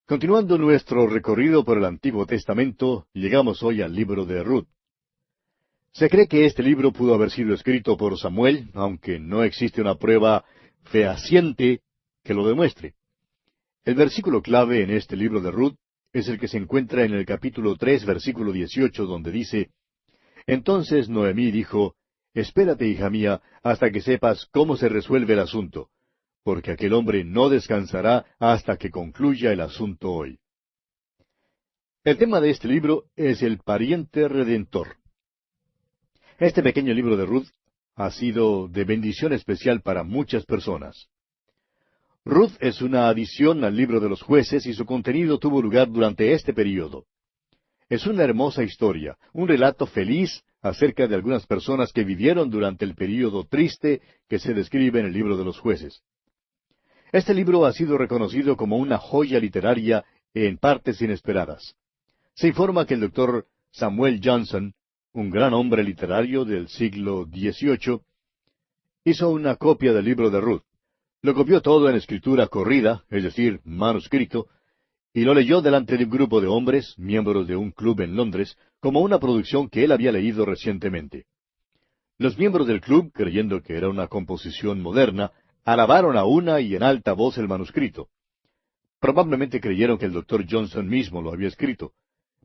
Continuando nuestro recorrido por el Antiguo Testamento, llegamos hoy al libro de Ruth. Se cree que este libro pudo haber sido escrito por Samuel, aunque no existe una prueba fehaciente que lo demuestre. El versículo clave en este libro de Ruth es el que se encuentra en el capítulo 3, versículo 18, donde dice: Entonces Noemí dijo: Espérate, hija mía, hasta que sepas cómo se resuelve el asunto, porque aquel hombre no descansará hasta que concluya el asunto hoy. El tema de este libro es el pariente redentor. Este pequeño libro de Ruth ha sido de bendición especial para muchas personas. Ruth es una adición al libro de los jueces y su contenido tuvo lugar durante este período. Es una hermosa historia, un relato feliz acerca de algunas personas que vivieron durante el período triste que se describe en el libro de los jueces. Este libro ha sido reconocido como una joya literaria en partes inesperadas. Se informa que el doctor Samuel Johnson, un gran hombre literario del siglo XVIII, hizo una copia del libro de Ruth. Lo copió todo en escritura corrida, es decir, manuscrito, y lo leyó delante de un grupo de hombres, miembros de un club en Londres, como una producción que él había leído recientemente. Los miembros del club, creyendo que era una composición moderna, alabaron a una y en alta voz el manuscrito. Probablemente creyeron que el doctor Johnson mismo lo había escrito,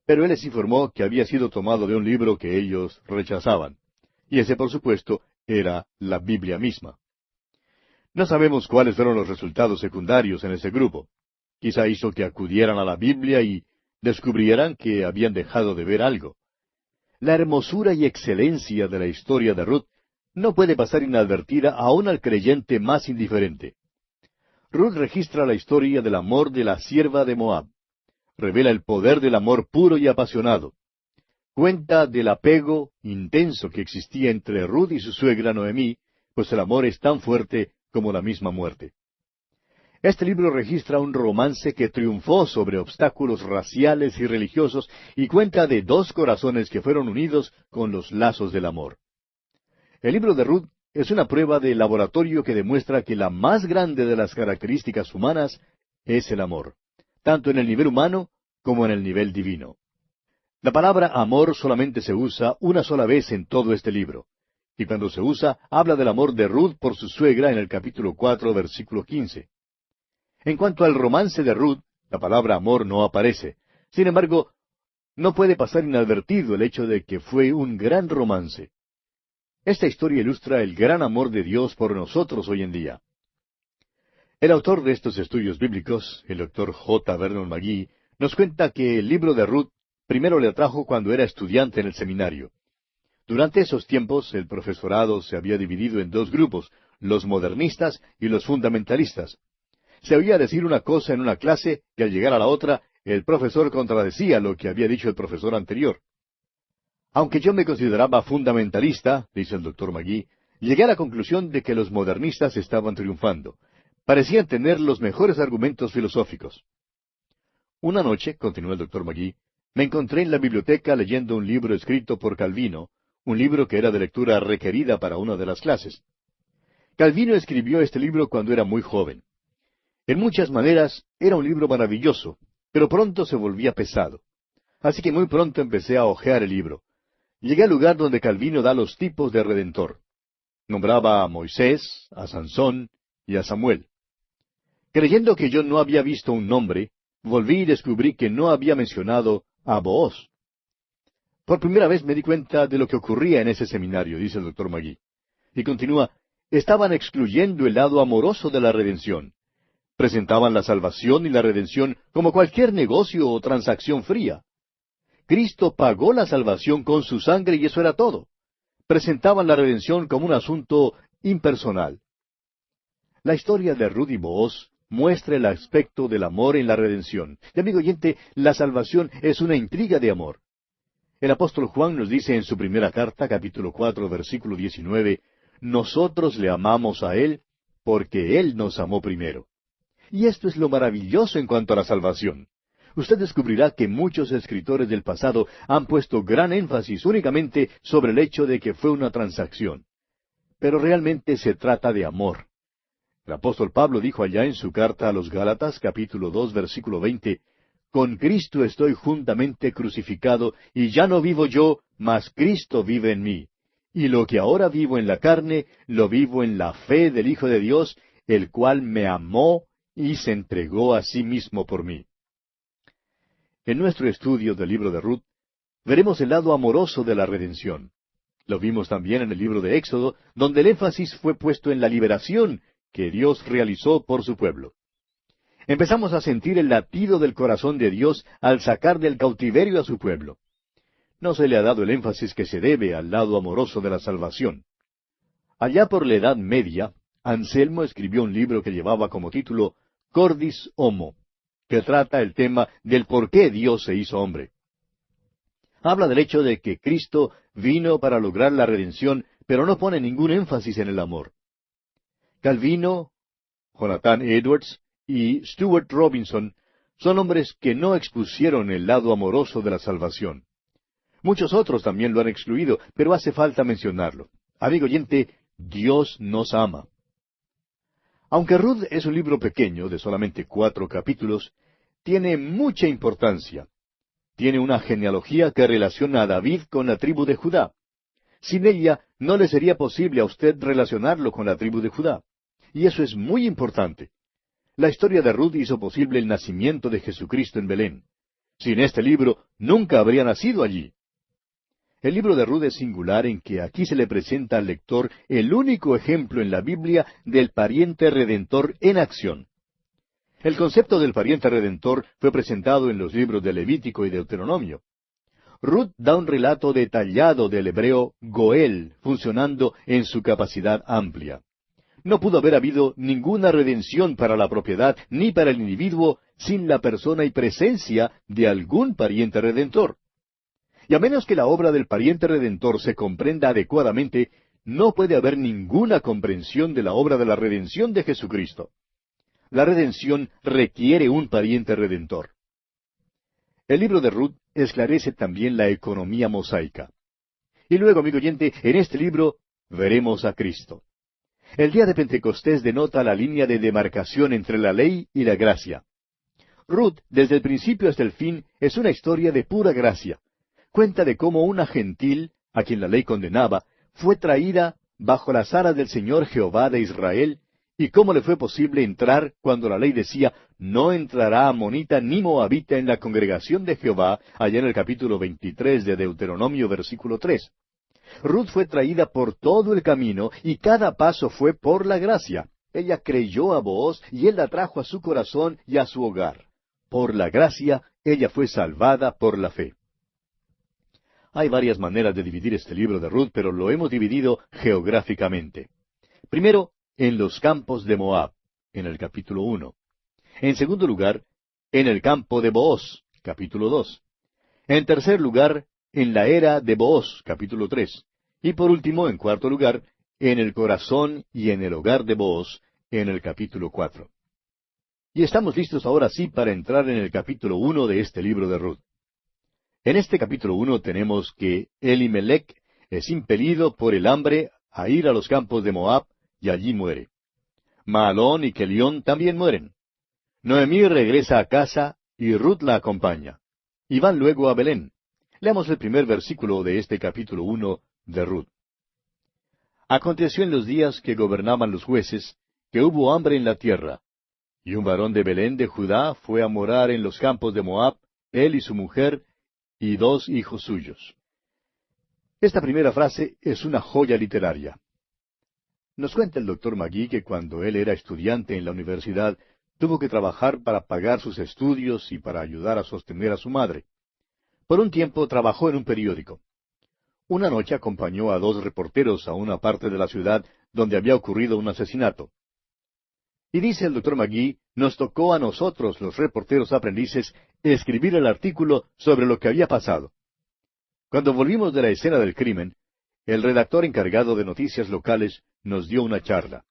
pero él les informó que había sido tomado de un libro que ellos rechazaban. Y ese, por supuesto, era la Biblia misma. No sabemos cuáles fueron los resultados secundarios en ese grupo. Quizá hizo que acudieran a la Biblia y descubrieran que habían dejado de ver algo. La hermosura y excelencia de la historia de Ruth no puede pasar inadvertida aún al creyente más indiferente. Ruth registra la historia del amor de la sierva de Moab. Revela el poder del amor puro y apasionado. Cuenta del apego intenso que existía entre Ruth y su suegra Noemí, pues el amor es tan fuerte como la misma muerte. Este libro registra un romance que triunfó sobre obstáculos raciales y religiosos y cuenta de dos corazones que fueron unidos con los lazos del amor. El libro de Ruth es una prueba de laboratorio que demuestra que la más grande de las características humanas es el amor, tanto en el nivel humano como en el nivel divino. La palabra amor solamente se usa una sola vez en todo este libro, y cuando se usa, habla del amor de Ruth por su suegra en el capítulo 4, versículo 15. En cuanto al romance de Ruth, la palabra amor no aparece. Sin embargo, no puede pasar inadvertido el hecho de que fue un gran romance. Esta historia ilustra el gran amor de Dios por nosotros hoy en día. El autor de estos estudios bíblicos, el doctor J. Vernon McGee, nos cuenta que el libro de Ruth primero le atrajo cuando era estudiante en el seminario. Durante esos tiempos, el profesorado se había dividido en dos grupos, los modernistas y los fundamentalistas. Se oía decir una cosa en una clase y al llegar a la otra, el profesor contradecía lo que había dicho el profesor anterior. Aunque yo me consideraba fundamentalista, dice el doctor McGee, llegué a la conclusión de que los modernistas estaban triunfando. Parecían tener los mejores argumentos filosóficos. Una noche, continuó el doctor McGee, me encontré en la biblioteca leyendo un libro escrito por Calvino, un libro que era de lectura requerida para una de las clases. Calvino escribió este libro cuando era muy joven. En muchas maneras era un libro maravilloso, pero pronto se volvía pesado. Así que muy pronto empecé a hojear el libro. Llegué al lugar donde Calvino da los tipos de Redentor. Nombraba a Moisés, a Sansón y a Samuel. Creyendo que yo no había visto un nombre, volví y descubrí que no había mencionado a Booz. Por primera vez me di cuenta de lo que ocurría en ese seminario, dice el doctor McGee. Y continúa, estaban excluyendo el lado amoroso de la redención. Presentaban la salvación y la redención como cualquier negocio o transacción fría. Cristo pagó la salvación con su sangre y eso era todo. Presentaban la redención como un asunto impersonal. La historia de Ruth y Booz muestra el aspecto del amor en la redención. Y amigo oyente, la salvación es una intriga de amor. El apóstol Juan nos dice en su primera carta, capítulo 4, versículo 19, nosotros le amamos a Él porque Él nos amó primero. Y esto es lo maravilloso en cuanto a la salvación. Usted descubrirá que muchos escritores del pasado han puesto gran énfasis únicamente sobre el hecho de que fue una transacción. Pero realmente se trata de amor. El apóstol Pablo dijo allá en su carta a los Gálatas, capítulo 2, versículo 20, «Con Cristo estoy juntamente crucificado, y ya no vivo yo, mas Cristo vive en mí. Y lo que ahora vivo en la carne, lo vivo en la fe del Hijo de Dios, el cual me amó y se entregó a sí mismo por mí». En nuestro estudio del libro de Ruth, veremos el lado amoroso de la redención. Lo vimos también en el libro de Éxodo, donde el énfasis fue puesto en la liberación que Dios realizó por su pueblo. Empezamos a sentir el latido del corazón de Dios al sacar del cautiverio a su pueblo. No se le ha dado el énfasis que se debe al lado amoroso de la salvación. Allá por la Edad Media, Anselmo escribió un libro que llevaba como título Cordis Homo, que trata el tema del por qué Dios se hizo hombre. Habla del hecho de que Cristo vino para lograr la redención, pero no pone ningún énfasis en el amor. Calvino, Jonathan Edwards y Stuart Robinson son hombres que no expusieron el lado amoroso de la salvación. Muchos otros también lo han excluido, pero hace falta mencionarlo. Amigo oyente, Dios nos ama. Aunque Ruth es un libro pequeño, de solamente 4 capítulos, tiene mucha importancia. Tiene una genealogía que relaciona a David con la tribu de Judá. Sin ella, no le sería posible a usted relacionarlo con la tribu de Judá. Y eso es muy importante. La historia de Ruth hizo posible el nacimiento de Jesucristo en Belén. Sin este libro, nunca habría nacido allí. El libro de Ruth es singular en que aquí se le presenta al lector el único ejemplo en la Biblia del pariente redentor en acción. El concepto del pariente redentor fue presentado en los libros de Levítico y Deuteronomio. Ruth da un relato detallado del hebreo Goel, funcionando en su capacidad amplia. No pudo haber habido ninguna redención para la propiedad ni para el individuo sin la persona y presencia de algún pariente redentor. Y a menos que la obra del pariente redentor se comprenda adecuadamente, no puede haber ninguna comprensión de la obra de la redención de Jesucristo. La redención requiere un pariente redentor. El libro de Ruth esclarece también la economía mosaica. Y luego, amigo oyente, en este libro veremos a Cristo. El día de Pentecostés denota la línea de demarcación entre la ley y la gracia. Ruth, desde el principio hasta el fin, es una historia de pura gracia. Cuenta de cómo una gentil, a quien la ley condenaba, fue traída bajo las alas del Señor Jehová de Israel, y cómo le fue posible entrar cuando la ley decía, no entrará amonita ni moabita en la congregación de Jehová, allá en el capítulo 23 de Deuteronomio, versículo 3. Ruth fue traída por todo el camino, y cada paso fue por la gracia. Ella creyó a Booz, y él la trajo a su corazón y a su hogar. Por la gracia, ella fue salvada por la fe. Hay varias maneras de dividir este libro de Ruth, pero lo hemos dividido geográficamente. Primero, en los campos de Moab, en el capítulo 1. En segundo lugar, en el campo de Booz, capítulo 2. En tercer lugar, en la era de Booz, capítulo 3. Y por último, en cuarto lugar, en el corazón y en el hogar de Booz, en el capítulo 4. Y estamos listos ahora sí para entrar en el capítulo 1 de este libro de Ruth. En este capítulo 1 tenemos que Elimelech es impelido por el hambre a ir a los campos de Moab, y allí muere. Mahalón y Kelión también mueren. Noemí regresa a casa, y Ruth la acompaña. Y van luego a Belén. Leamos el primer versículo de este capítulo 1 de Ruth. Aconteció en los días que gobernaban los jueces, que hubo hambre en la tierra. Y un varón de Belén de Judá fue a morar en los campos de Moab, él y su mujer, y 2 hijos suyos. Esta primera frase es una joya literaria. Nos cuenta el doctor Magee que cuando él era estudiante en la universidad, tuvo que trabajar para pagar sus estudios y para ayudar a sostener a su madre. Por un tiempo trabajó en un periódico. Una noche acompañó a 2 reporteros a una parte de la ciudad donde había ocurrido un asesinato. Y dice el doctor Magee, nos tocó a nosotros, los reporteros aprendices, escribir el artículo sobre lo que había pasado. Cuando volvimos de la escena del crimen, el redactor encargado de noticias locales nos dio una charla.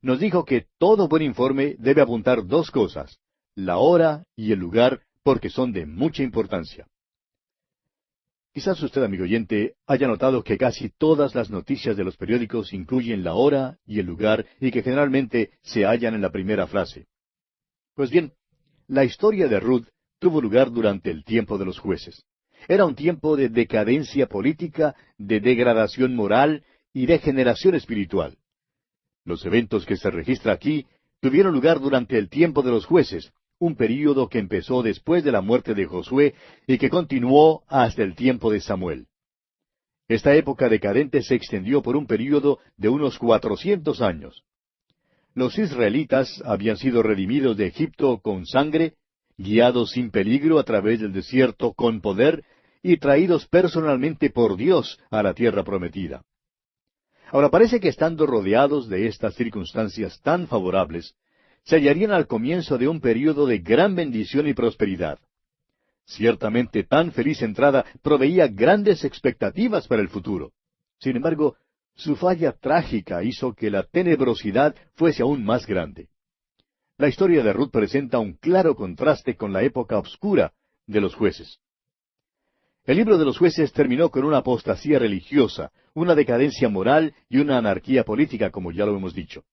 Nos dijo que todo buen informe debe apuntar 2 cosas, la hora y el lugar, porque son de mucha importancia. Quizás usted, amigo oyente, haya notado que casi todas las noticias de los periódicos incluyen la hora y el lugar y que generalmente se hallan en la primera frase. Pues bien, la historia de Ruth tuvo lugar durante el tiempo de los jueces. Era un tiempo de decadencia política, de degradación moral y de degeneración espiritual. Los eventos que se registra aquí tuvieron lugar durante el tiempo de los jueces, un período que empezó después de la muerte de Josué y que continuó hasta el tiempo de Samuel. Esta época decadente se extendió por un período de unos 400 años. Los israelitas habían sido redimidos de Egipto con sangre, guiados sin peligro a través del desierto con poder y traídos personalmente por Dios a la tierra prometida. Ahora parece que estando rodeados de estas circunstancias tan favorables, se hallarían al comienzo de un período de gran bendición y prosperidad. Ciertamente tan feliz entrada proveía grandes expectativas para el futuro. Sin embargo, su falla trágica hizo que la tenebrosidad fuese aún más grande. La historia de Ruth presenta un claro contraste con la época oscura de los jueces. El libro de los jueces terminó con una apostasía religiosa, una decadencia moral y una anarquía política, como ya lo hemos dicho.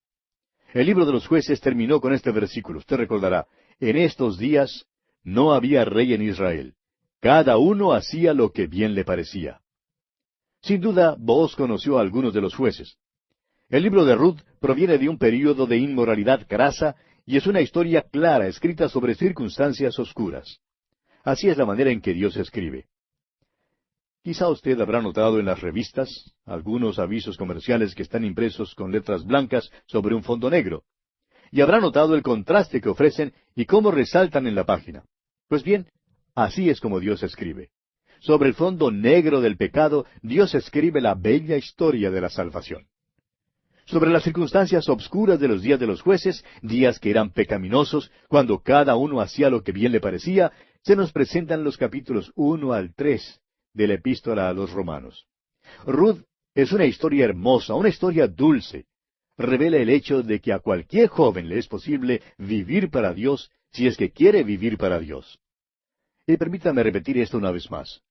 El libro de los jueces terminó con este versículo. Usted recordará, en estos días no había rey en Israel. Cada uno hacía lo que bien le parecía. Sin duda, Booz conoció a algunos de los jueces. El libro de Ruth proviene de un período de inmoralidad grasa y es una historia clara escrita sobre circunstancias oscuras. Así es la manera en que Dios escribe. Quizá usted habrá notado en las revistas algunos avisos comerciales que están impresos con letras blancas sobre un fondo negro. Y habrá notado el contraste que ofrecen y cómo resaltan en la página. Pues bien, así es como Dios escribe. Sobre el fondo negro del pecado, Dios escribe la bella historia de la salvación. Sobre las circunstancias obscuras de los días de los jueces, días que eran pecaminosos, cuando cada uno hacía lo que bien le parecía, se nos presentan los capítulos 1 al 3 de la epístola a los Romanos. Ruth es una historia hermosa, una historia dulce. Revela el hecho de que a cualquier joven le es posible vivir para Dios si es que quiere vivir para Dios. Y permítame repetir esto una vez más.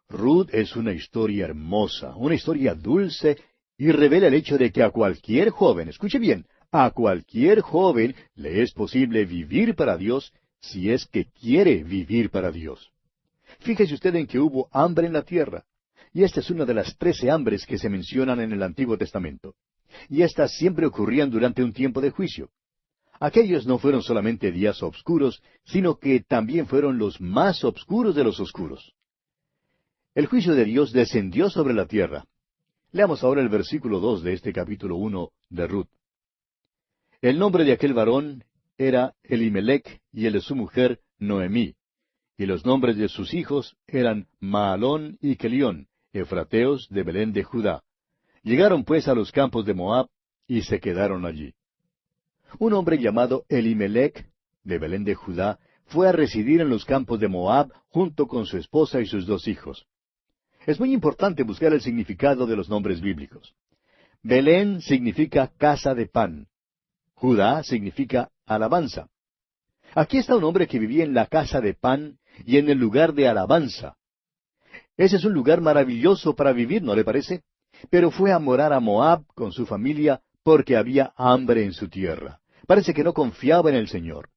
Ruth es una historia hermosa, una historia dulce, y revela el hecho de que a cualquier joven, escuche bien, a cualquier joven le es posible vivir para Dios si es que quiere vivir para Dios. Fíjese usted en que hubo hambre en la tierra, y esta es una de las 13 hambres que se mencionan en el Antiguo Testamento. Y estas siempre ocurrían durante un tiempo de juicio. Aquellos no fueron solamente días oscuros, sino que también fueron los más oscuros de los oscuros. El juicio de Dios descendió sobre la tierra. Leamos ahora el versículo 2 de este capítulo 1 de Ruth. El nombre de aquel varón era Elimelech, y el de su mujer Noemí. Y los nombres de sus hijos eran Maalón y Kelión, efrateos de Belén de Judá. Llegaron pues a los campos de Moab, y se quedaron allí. Un hombre llamado Elimelech, de Belén de Judá, fue a residir en los campos de Moab junto con su esposa y sus 2 hijos. Es muy importante buscar el significado de los nombres bíblicos. Belén significa casa de pan. Judá significa alabanza. Aquí está un hombre que vivía en la casa de pan y en el lugar de alabanza. Ese es un lugar maravilloso para vivir, ¿no le parece? Pero fue a morar a Moab con su familia porque había hambre en su tierra. Parece que no confiaba en el Señor.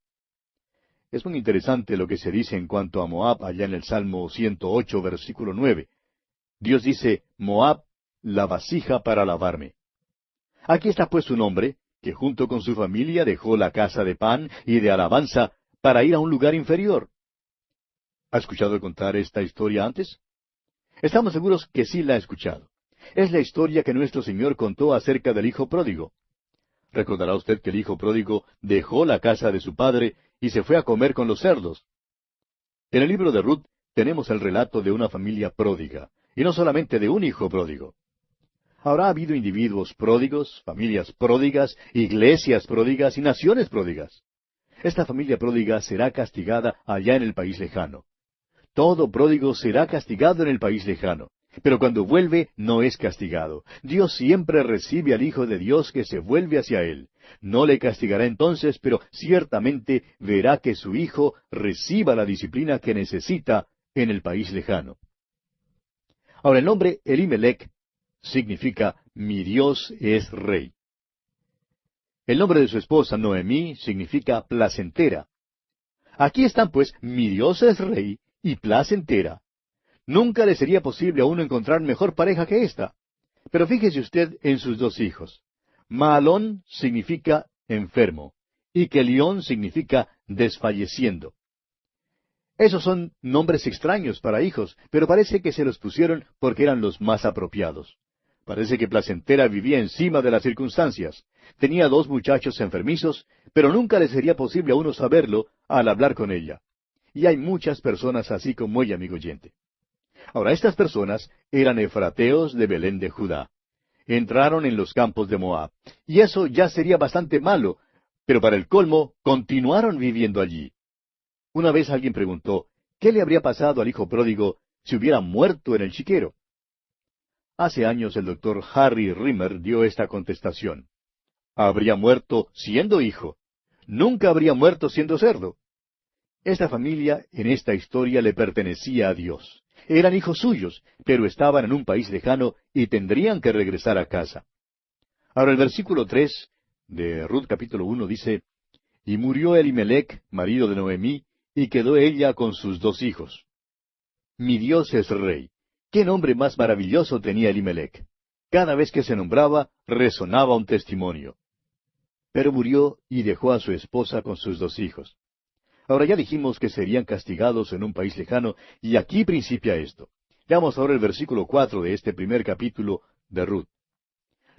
Es muy interesante lo que se dice en cuanto a Moab allá en el Salmo 108, versículo 9. Dios dice, Moab, la vasija para lavarme. Aquí está pues un hombre que junto con su familia dejó la casa de pan y de alabanza para ir a un lugar inferior. ¿Ha escuchado contar esta historia antes? Estamos seguros que sí la ha escuchado. Es la historia que nuestro Señor contó acerca del hijo pródigo. Recordará usted que el hijo pródigo dejó la casa de su padre y se fue a comer con los cerdos. En el libro de Ruth tenemos el relato de una familia pródiga, y no solamente de un hijo pródigo. Habrá habido individuos pródigos, familias pródigas, iglesias pródigas y naciones pródigas. Esta familia pródiga será castigada allá en el país lejano. Todo pródigo será castigado en el país lejano. Pero cuando vuelve, no es castigado. Dios siempre recibe al Hijo de Dios que se vuelve hacia Él. No le castigará entonces, pero ciertamente verá que su Hijo reciba la disciplina que necesita en el país lejano. Ahora, el nombre Elimelech significa mi Dios es rey. El nombre de su esposa Noemí significa placentera. Aquí están pues mi Dios es rey y placentera. Nunca le sería posible a uno encontrar mejor pareja que esta. Pero fíjese usted en sus dos hijos. Maalón significa enfermo y Kelión significa desfalleciendo. Esos son nombres extraños para hijos, pero parece que se los pusieron porque eran los más apropiados. Parece que Placentera vivía encima de las circunstancias. Tenía dos muchachos enfermizos, pero nunca le sería posible a uno saberlo al hablar con ella. Y hay muchas personas así como ella, amigo oyente. Ahora, estas personas eran efrateos de Belén de Judá. Entraron en los campos de Moab. Y eso ya sería bastante malo, pero para el colmo, continuaron viviendo allí. Una vez alguien preguntó, ¿qué le habría pasado al hijo pródigo si hubiera muerto en el chiquero? Hace años el doctor Harry Rimmer dio esta contestación. Habría muerto siendo hijo. Nunca habría muerto siendo cerdo. Esta familia en esta historia le pertenecía a Dios. Eran hijos suyos, pero estaban en un país lejano y tendrían que regresar a casa. Ahora el versículo 3 de Ruth capítulo 1 dice, Y murió Elimelech, marido de Noemí, y quedó ella con sus dos hijos. Mi Dios es rey. ¿Qué nombre más maravilloso tenía Elimelech? Cada vez que se nombraba, resonaba un testimonio. Pero murió y dejó a su esposa con sus dos hijos. Ahora ya dijimos que serían castigados en un país lejano, y aquí principia esto. Veamos ahora el versículo 4 de este primer capítulo de Ruth.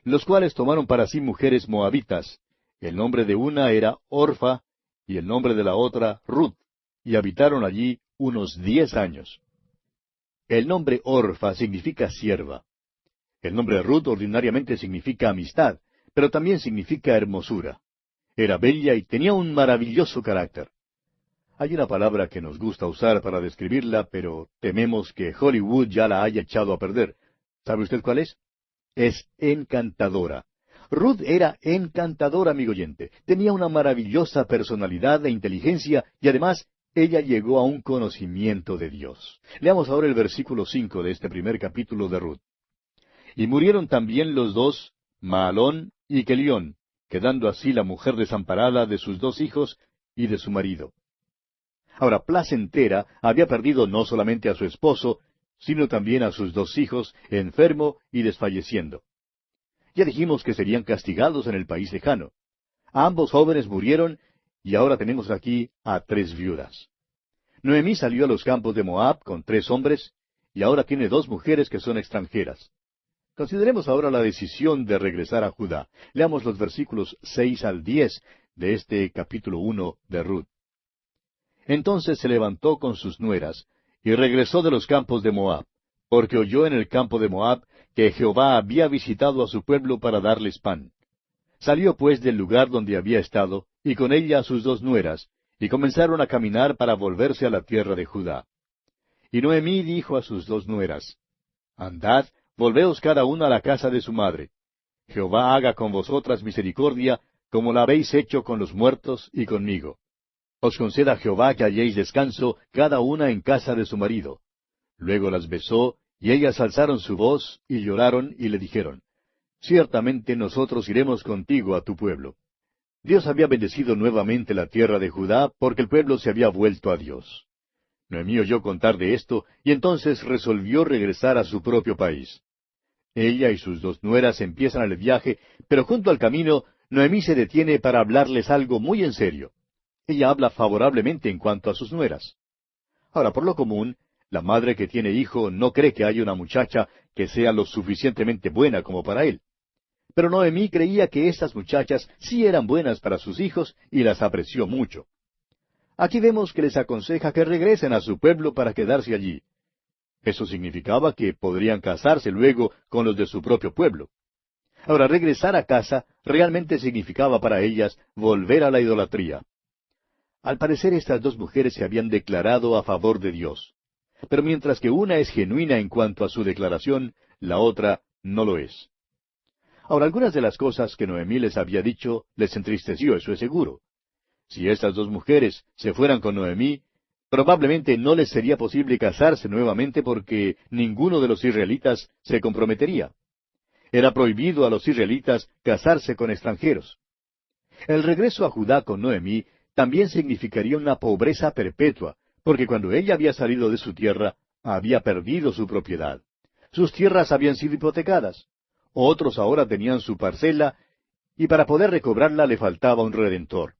Los cuales tomaron para sí mujeres moabitas. El nombre de una era Orfa, y el nombre de la otra Ruth, y habitaron allí unos 10 años. El nombre Orfa significa sierva. El nombre Ruth ordinariamente significa amistad, pero también significa hermosura. Era bella y tenía un maravilloso carácter. Hay una palabra que nos gusta usar para describirla, pero tememos que Hollywood ya la haya echado a perder. ¿Sabe usted cuál es? Es encantadora. Ruth era encantadora, amigo oyente. Tenía una maravillosa personalidad e inteligencia y además ella llegó a un conocimiento de Dios. Leamos ahora el versículo 5 de este primer capítulo de Ruth. Y murieron también los dos, Maalón y Kelión, quedando así la mujer desamparada de sus dos hijos y de su marido. Ahora, Placentera había perdido no solamente a su esposo, sino también a sus dos hijos, enfermo y desfalleciendo. Ya dijimos que serían castigados en el país lejano. Ambos jóvenes murieron, y ahora tenemos aquí a 3 viudas. Noemí salió a los campos de Moab con 3 hombres, y ahora tiene 2 mujeres que son extranjeras. Consideremos ahora la decisión de regresar a Judá. Leamos los versículos 6 al 10 de este capítulo 1 de Ruth. Entonces se levantó con sus nueras, y regresó de los campos de Moab, porque oyó en el campo de Moab que Jehová había visitado a su pueblo para darles pan. Salió pues del lugar donde había estado, y con ella sus 2 nueras, y comenzaron a caminar para volverse a la tierra de Judá. Y Noemí dijo a sus 2 nueras, Andad, volveos cada una a la casa de su madre. Jehová haga con vosotras misericordia, como la habéis hecho con los muertos y conmigo. Os conceda Jehová que halléis descanso cada una en casa de su marido. Luego las besó, y ellas alzaron su voz, y lloraron, y le dijeron, Ciertamente nosotros iremos contigo a tu pueblo. Dios había bendecido nuevamente la tierra de Judá, porque el pueblo se había vuelto a Dios. Noemí oyó contar de esto, y entonces resolvió regresar a su propio país. Ella y sus 2 nueras empiezan el viaje, pero junto al camino, Noemí se detiene para hablarles algo muy en serio. Ella habla favorablemente en cuanto a sus nueras. Ahora, por lo común, la madre que tiene hijo no cree que haya una muchacha que sea lo suficientemente buena como para él. Pero Noemí creía que estas muchachas sí eran buenas para sus hijos y las apreció mucho. Aquí vemos que les aconseja que regresen a su pueblo para quedarse allí. Eso significaba que podrían casarse luego con los de su propio pueblo. Ahora, regresar a casa realmente significaba para ellas volver a la idolatría. Al parecer estas 2 mujeres se habían declarado a favor de Dios. Pero mientras que una es genuina en cuanto a su declaración, la otra no lo es. Ahora, algunas de las cosas que Noemí les había dicho les entristeció, eso es seguro. Si estas 2 mujeres se fueran con Noemí, Probablemente no les sería posible casarse nuevamente porque ninguno de los israelitas se comprometería. Era prohibido a los israelitas casarse con extranjeros. El regreso a Judá con Noemí también significaría una pobreza perpetua, porque cuando ella había salido de su tierra, había perdido su propiedad. Sus tierras habían sido hipotecadas. Otros ahora tenían su parcela, y para poder recobrarla le faltaba un redentor.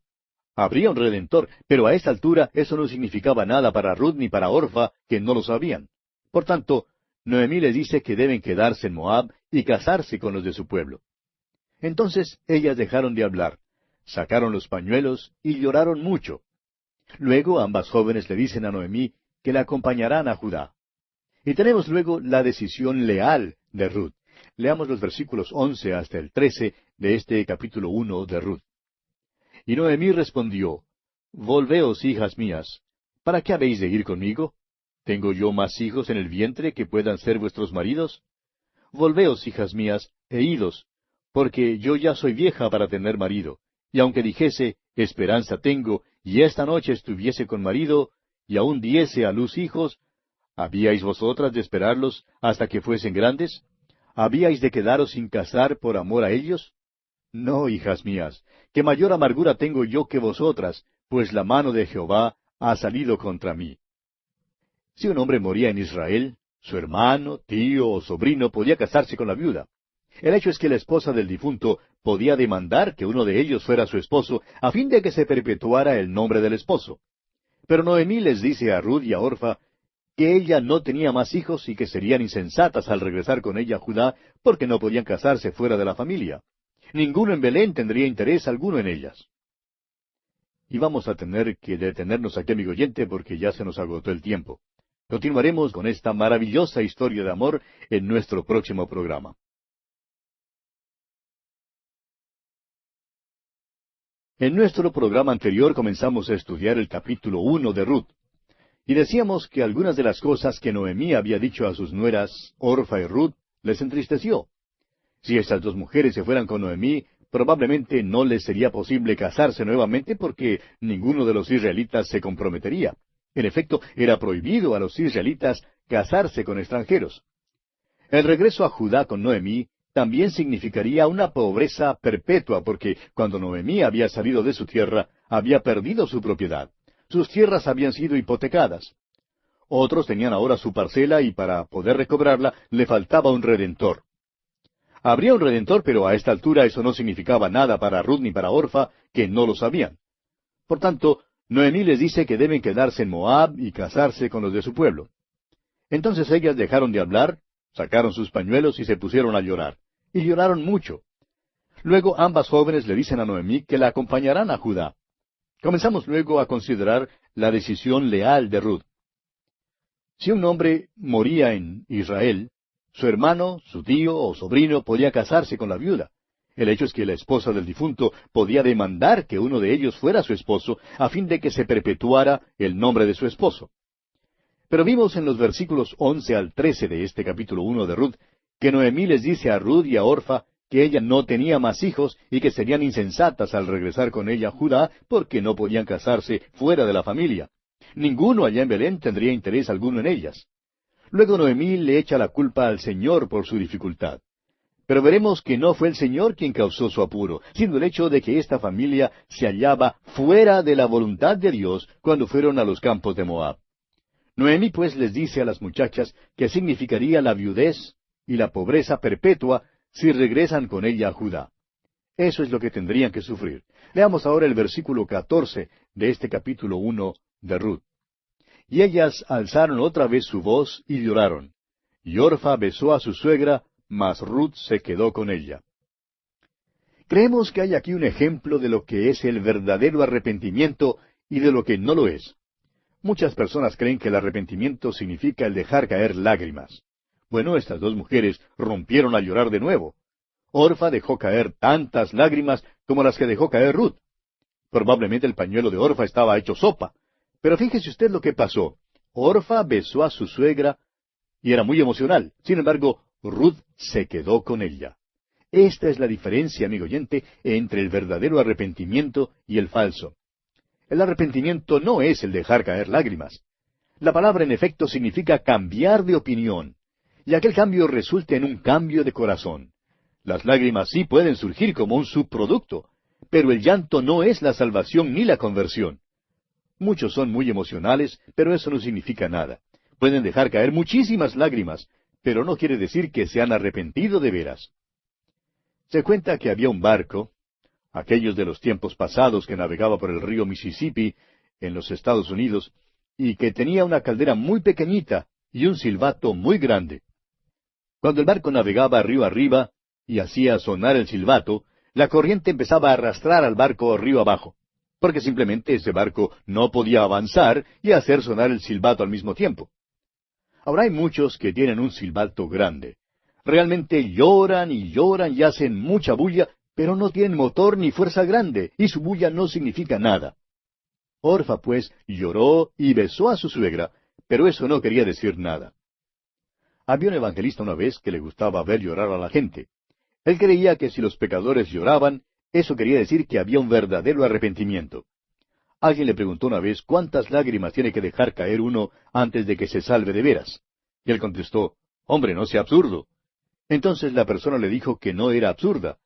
Habría un redentor, pero a esta altura eso no significaba nada para Ruth ni para Orfa, que no lo sabían. Por tanto, Noemí les dice que deben quedarse en Moab y casarse con los de su pueblo. Entonces ellas dejaron de hablar, sacaron los pañuelos y lloraron mucho. Luego ambas jóvenes le dicen a Noemí que la acompañarán a Judá. Y tenemos luego la decisión leal de Ruth. Leamos los versículos 11 hasta el 13 de este capítulo 1 de Ruth. Y Noemí respondió, Volveos, hijas mías, ¿para qué habéis de ir conmigo? ¿Tengo yo más hijos en el vientre que puedan ser vuestros maridos? Volveos, hijas mías, e idos, porque yo ya soy vieja para tener marido, y aunque dijese, esperanza tengo, y esta noche estuviese con marido, y aún diese a luz hijos, ¿habíais vosotras de esperarlos hasta que fuesen grandes? ¿Habíais de quedaros sin casar por amor a ellos? No, hijas mías, que mayor amargura tengo yo que vosotras, pues la mano de Jehová ha salido contra mí. Si un hombre moría en Israel, su hermano, tío o sobrino podía casarse con la viuda. El hecho es que la esposa del difunto podía demandar que uno de ellos fuera su esposo, a fin de que se perpetuara el nombre del esposo. Pero Noemí les dice a Ruth y a Orfa que ella no tenía más hijos y que serían insensatas al regresar con ella a Judá, porque no podían casarse fuera de la familia. Ninguno en Belén tendría interés alguno en ellas. Y vamos a tener que detenernos aquí, amigo oyente, porque ya se nos agotó el tiempo. Continuaremos con esta maravillosa historia de amor en nuestro próximo programa. En nuestro programa anterior comenzamos a estudiar el capítulo 1 de Ruth. Y decíamos que algunas de las cosas que Noemí había dicho a sus nueras, Orfa y Ruth, les entristeció. Si estas dos mujeres se fueran con Noemí, probablemente no les sería posible casarse nuevamente porque ninguno de los israelitas se comprometería. En efecto, era prohibido a los israelitas casarse con extranjeros. El regreso a Judá con Noemí también significaría una pobreza perpetua porque cuando Noemí había salido de su tierra, había perdido su propiedad. Sus tierras habían sido hipotecadas. Otros tenían ahora su parcela y para poder recobrarla le faltaba un redentor. Habría un redentor, pero a esta altura eso no significaba nada para Ruth ni para Orfa, que no lo sabían. Por tanto, Noemí les dice que deben quedarse en Moab y casarse con los de su pueblo. Entonces ellas dejaron de hablar, sacaron sus pañuelos y se pusieron a llorar. Y lloraron mucho. Luego ambas jóvenes le dicen a Noemí que la acompañarán a Judá. Comenzamos luego a considerar la decisión leal de Ruth. Si un hombre moría en Israel, su hermano, su tío o sobrino podía casarse con la viuda. El hecho es que la esposa del difunto podía demandar que uno de ellos fuera su esposo, a fin de que se perpetuara el nombre de su esposo. Pero vimos en los versículos 11 al 13 de este capítulo 1 de Ruth, que Noemí les dice a Ruth y a Orfa que ella no tenía más hijos y que serían insensatas al regresar con ella a Judá, porque no podían casarse fuera de la familia. Ninguno allá en Belén tendría interés alguno en ellas. Luego Noemí le echa la culpa al Señor por su dificultad. Pero veremos que no fue el Señor quien causó su apuro, siendo el hecho de que esta familia se hallaba fuera de la voluntad de Dios cuando fueron a los campos de Moab. Noemí pues les dice a las muchachas que significaría la viudez y la pobreza perpetua si regresan con ella a Judá. Eso es lo que tendrían que sufrir. Leamos ahora el versículo 14 de este capítulo 1 de Ruth. Y ellas alzaron otra vez su voz y lloraron. Y Orfa besó a su suegra, mas Ruth se quedó con ella. Creemos que hay aquí un ejemplo de lo que es el verdadero arrepentimiento y de lo que no lo es. Muchas personas creen que el arrepentimiento significa el dejar caer lágrimas. Bueno, estas dos mujeres rompieron a llorar de nuevo. Orfa dejó caer tantas lágrimas como las que dejó caer Ruth. Probablemente el pañuelo de Orfa estaba hecho sopa. Pero fíjese usted lo que pasó. Orfa besó a su suegra y era muy emocional. Sin embargo, Ruth se quedó con ella. Esta es la diferencia, amigo oyente, entre el verdadero arrepentimiento y el falso. El arrepentimiento no es el dejar caer lágrimas. La palabra en efecto significa cambiar de opinión, y aquel cambio resulta en un cambio de corazón. Las lágrimas sí pueden surgir como un subproducto, pero el llanto no es la salvación ni la conversión. Muchos son muy emocionales, pero eso no significa nada. Pueden dejar caer muchísimas lágrimas, pero no quiere decir que se han arrepentido de veras. Se cuenta que había un barco, aquellos de los tiempos pasados que navegaba por el río Mississippi en los Estados Unidos, y que tenía una caldera muy pequeñita y un silbato muy grande. Cuando el barco navegaba río arriba y hacía sonar el silbato, la corriente empezaba a arrastrar al barco río abajo, porque simplemente ese barco no podía avanzar y hacer sonar el silbato al mismo tiempo. Ahora hay muchos que tienen un silbato grande. Realmente lloran y hacen mucha bulla, pero no tienen motor ni fuerza grande, y su bulla no significa nada. Orfa, pues, lloró y besó a su suegra, pero eso no quería decir nada. Había un evangelista una vez que le gustaba ver llorar a la gente. Él creía que si los pecadores lloraban, eso quería decir que había un verdadero arrepentimiento. Alguien le preguntó una vez cuántas lágrimas tiene que dejar caer uno antes de que se salve de veras. Y él contestó, «Hombre, no sea absurdo». Entonces la persona le dijo que no era absurda.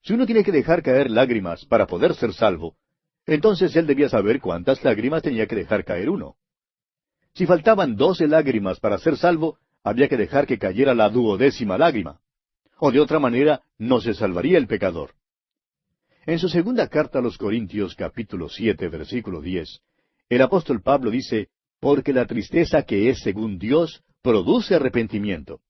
Si uno tiene que dejar caer lágrimas para poder ser salvo, entonces él debía saber cuántas lágrimas tenía que dejar caer uno. Si faltaban 12 lágrimas para ser salvo, había que dejar que cayera la 12ª lágrima. O de otra manera, no se salvaría el pecador. En su segunda carta a los Corintios, capítulo 7, versículo 10, el apóstol Pablo dice, «Porque la tristeza que es según Dios produce arrepentimiento».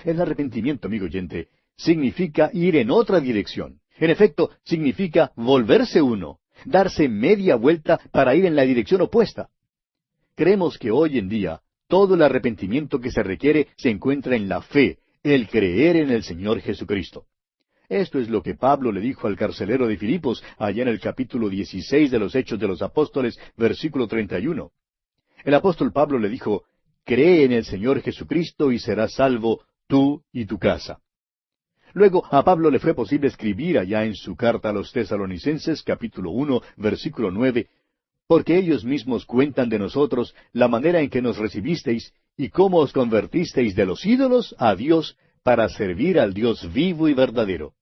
El arrepentimiento, amigo oyente, significa ir en otra dirección. En efecto, significa volverse uno, darse media vuelta para ir en la dirección opuesta. Creemos que hoy en día todo el arrepentimiento que se requiere se encuentra en la fe, el creer en el Señor Jesucristo. Esto es lo que Pablo le dijo al carcelero de Filipos, allá en el capítulo 16 de los Hechos de los Apóstoles, versículo 31. El apóstol Pablo le dijo, «Cree en el Señor Jesucristo y serás salvo tú y tu casa». Luego a Pablo le fue posible escribir allá en su carta a los Tesalonicenses, capítulo 1, versículo 9, «Porque ellos mismos cuentan de nosotros la manera en que nos recibisteis y cómo os convertisteis de los ídolos a Dios para servir al Dios vivo y verdadero».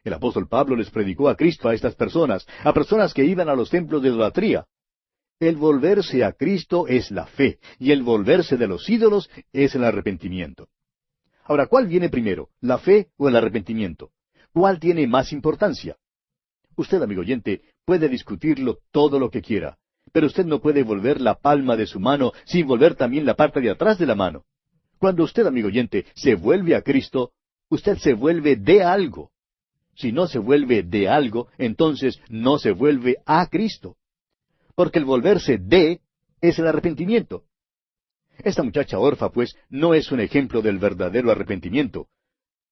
El apóstol Pablo les predicó a Cristo a estas personas, a personas que iban a los templos de idolatría. El volverse a Cristo es la fe, y el volverse de los ídolos es el arrepentimiento. Ahora, ¿cuál viene primero, la fe o el arrepentimiento? ¿Cuál tiene más importancia? Usted, amigo oyente, puede discutirlo todo lo que quiera, pero usted no puede volver la palma de su mano sin volver también la parte de atrás de la mano. Cuando usted, amigo oyente, se vuelve a Cristo, usted se vuelve de algo. Si no se vuelve de algo, entonces no se vuelve a Cristo. Porque el volverse de es el arrepentimiento. Esta muchacha Orfa, pues, no es un ejemplo del verdadero arrepentimiento.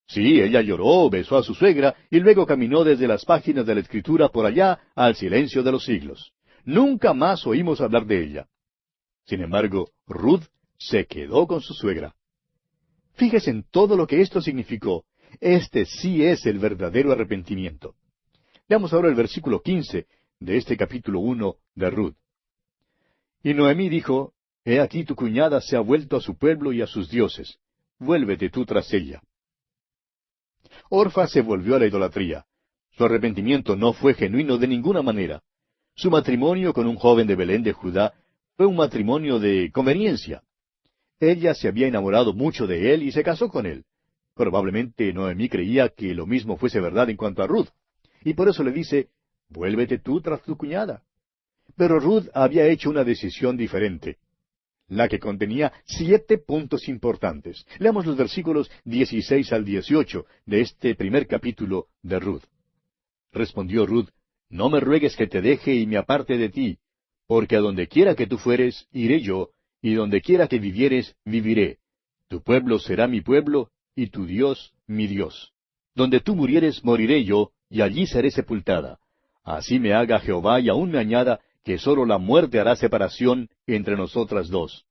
Sí, ella lloró, besó a su suegra, y luego caminó desde las páginas de la Escritura por allá al silencio de los siglos. Nunca más oímos hablar de ella. Sin embargo, Ruth se quedó con su suegra. Fíjese en todo lo que esto significó. Este sí es el verdadero arrepentimiento. Veamos ahora el versículo 15 de este capítulo 1 de Ruth. Y Noemí dijo, «He aquí tu cuñada se ha vuelto a su pueblo y a sus dioses. Vuélvete tú tras ella». Orfa se volvió a la idolatría. Su arrepentimiento no fue genuino de ninguna manera. Su matrimonio con un joven de Belén de Judá fue un matrimonio de conveniencia. Ella se había enamorado mucho de él y se casó con él. Probablemente Noemí creía que lo mismo fuese verdad en cuanto a Ruth. Y por eso le dice, «Vuélvete tú tras tu cuñada». Pero Ruth había hecho una decisión diferente, la que contenía 7 puntos importantes. Leamos los versículos 16 al 18 de este primer capítulo de Ruth. Respondió Ruth, «No me ruegues que te deje y me aparte de ti, porque a donde quiera que tú fueres, iré yo, y donde quiera que vivieres, viviré. Tu pueblo será mi pueblo, y tu Dios mi Dios. Donde tú murieres, moriré yo, y allí seré sepultada. Así me haga Jehová, y aún me añada, que sólo la muerte hará separación entre nosotras dos».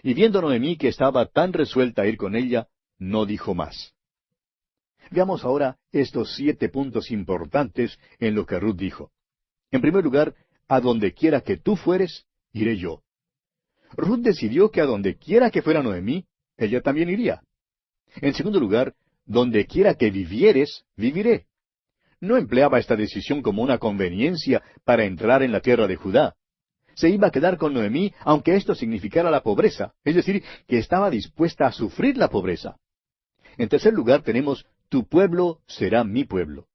Y viendo Noemí que estaba tan resuelta a ir con ella, no dijo más. Veamos ahora estos 7 puntos importantes en lo que Ruth dijo. En primer lugar, a donde quiera que tú fueres, iré yo. Ruth decidió que a donde quiera que fuera Noemí, ella también iría. En segundo lugar, donde quiera que vivieres, viviré. No empleaba esta decisión como una conveniencia para entrar en la tierra de Judá. Se iba a quedar con Noemí, aunque esto significara la pobreza, es decir, que estaba dispuesta a sufrir la pobreza. En tercer lugar tenemos, tu pueblo será mi pueblo.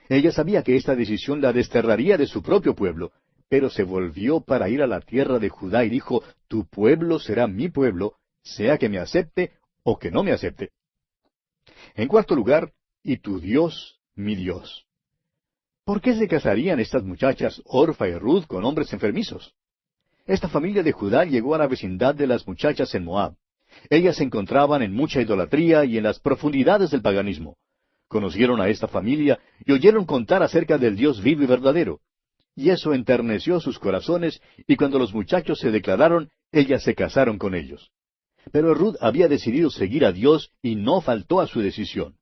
Ella sabía que esta decisión la desterraría de su propio pueblo, pero se volvió para ir a la tierra de Judá y dijo, tu pueblo será mi pueblo, sea que me acepte o que no me acepte. En cuarto lugar, y tu Dios, mi Dios. ¿Por qué se casarían estas muchachas, Orfa y Ruth, con hombres enfermizos? Esta familia de Judá llegó a la vecindad de las muchachas en Moab. Ellas se encontraban en mucha idolatría y en las profundidades del paganismo. Conocieron a esta familia y oyeron contar acerca del Dios vivo y verdadero. Y eso enterneció sus corazones, y cuando los muchachos se declararon, ellas se casaron con ellos. Pero Ruth había decidido seguir a Dios y no faltó a su decisión.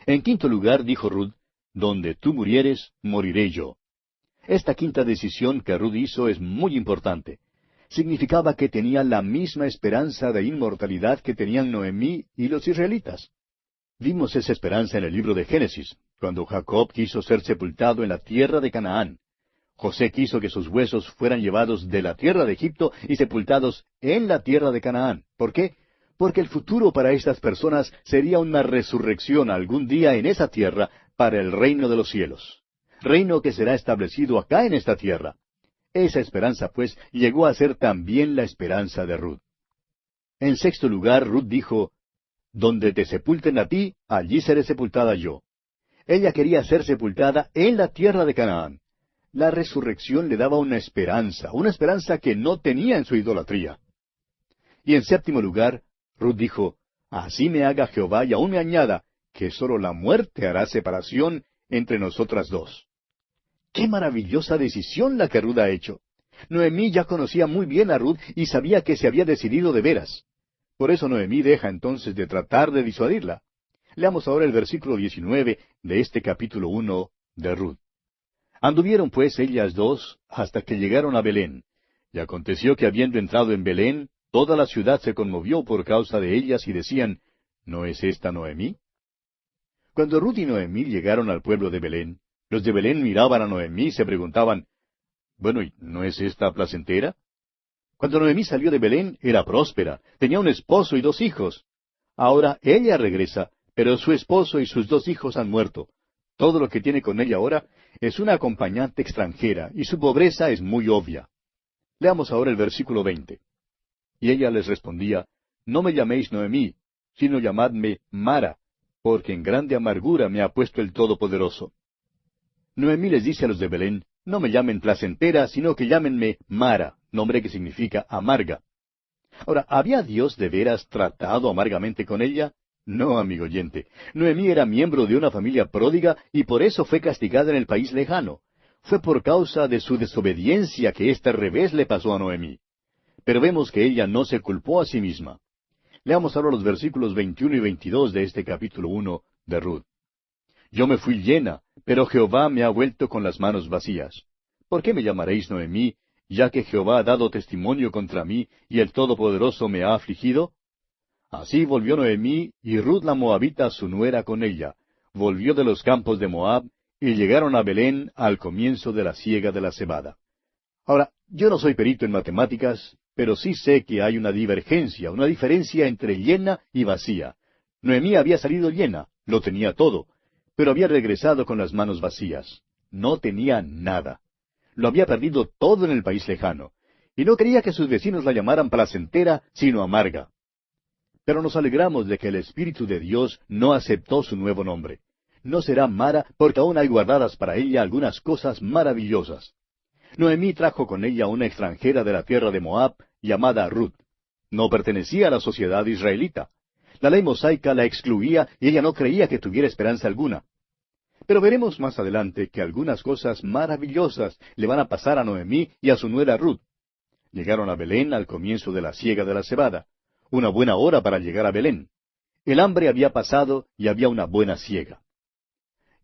En quinto lugar, dijo Ruth, donde tú murieres, moriré yo. Esta quinta decisión que Ruth hizo es muy importante. Significaba que tenía la misma esperanza de inmortalidad que tenían Noemí y los israelitas. Vimos esa esperanza en el libro de Génesis, cuando Jacob quiso ser sepultado en la tierra de Canaán. José quiso que sus huesos fueran llevados de la tierra de Egipto y sepultados en la tierra de Canaán. ¿Por qué? Porque el futuro para estas personas sería una resurrección algún día en esa tierra para el reino de los cielos. Reino que será establecido acá en esta tierra. Esa esperanza, pues, llegó a ser también la esperanza de Ruth. En sexto lugar, Ruth dijo, donde te sepulten a ti, allí seré sepultada yo. Ella quería ser sepultada en la tierra de Canaán. La resurrección le daba una esperanza que no tenía en su idolatría. Y en séptimo lugar, Ruth dijo, así me haga Jehová y aún me añada, que sólo la muerte hará separación entre nosotras dos. ¡Qué maravillosa decisión la que Ruth ha hecho! Noemí ya conocía muy bien a Ruth y sabía que se había decidido de veras. Por eso Noemí deja entonces de tratar de disuadirla. Leamos ahora el versículo 19 de este capítulo 1 de Ruth. Anduvieron pues ellas dos hasta que llegaron a Belén. Y aconteció que habiendo entrado en Belén, toda la ciudad se conmovió por causa de ellas y decían, ¿no es esta Noemí? Cuando Ruth y Noemí llegaron al pueblo de Belén, los de Belén miraban a Noemí y se preguntaban, bueno, ¿y no es esta placentera? Cuando Noemí salió de Belén, era próspera, tenía un esposo y 2 hijos. Ahora ella regresa, pero su esposo y sus 2 hijos han muerto. Todo lo que tiene con ella ahora es una acompañante extranjera, y su pobreza es muy obvia. Leamos ahora el versículo 20. Y ella les respondía, no me llaméis Noemí, sino llamadme Mara, porque en grande amargura me ha puesto el Todopoderoso. Noemí les dice a los de Belén, no me llamen placentera, sino que llámenme Mara, nombre que significa amarga. Ahora, ¿había Dios de veras tratado amargamente con ella? No, amigo oyente. Noemí era miembro de una familia pródiga y por eso fue castigada en el país lejano. Fue por causa de su desobediencia que este revés le pasó a Noemí. Pero vemos que ella no se culpó a sí misma. Leamos ahora los versículos 21 y 22 de este capítulo 1 de Ruth. Yo me fui llena, pero Jehová me ha vuelto con las manos vacías. ¿Por qué me llamaréis Noemí, ya que Jehová ha dado testimonio contra mí y el Todopoderoso me ha afligido? Así volvió Noemí y Ruth la Moabita su nuera con ella. Volvió de los campos de Moab y llegaron a Belén al comienzo de la siega de la cebada. Ahora, yo no soy perito en matemáticas, pero sí sé que hay una divergencia, una diferencia entre llena y vacía. Noemí había salido llena, lo tenía todo, pero había regresado con las manos vacías. No tenía nada. Lo había perdido todo en el país lejano, y no quería que sus vecinos la llamaran placentera, sino amarga. Pero nos alegramos de que el Espíritu de Dios no aceptó su nuevo nombre. No será Mara, porque aún hay guardadas para ella algunas cosas maravillosas. Noemí trajo con ella una extranjera de la tierra de Moab, llamada Ruth. No pertenecía a la sociedad israelita. La ley mosaica la excluía y ella no creía que tuviera esperanza alguna. Pero veremos más adelante que algunas cosas maravillosas le van a pasar a Noemí y a su nuera Ruth. Llegaron a Belén al comienzo de la siega de la cebada. Una buena hora para llegar a Belén. El hambre había pasado y había una buena siega.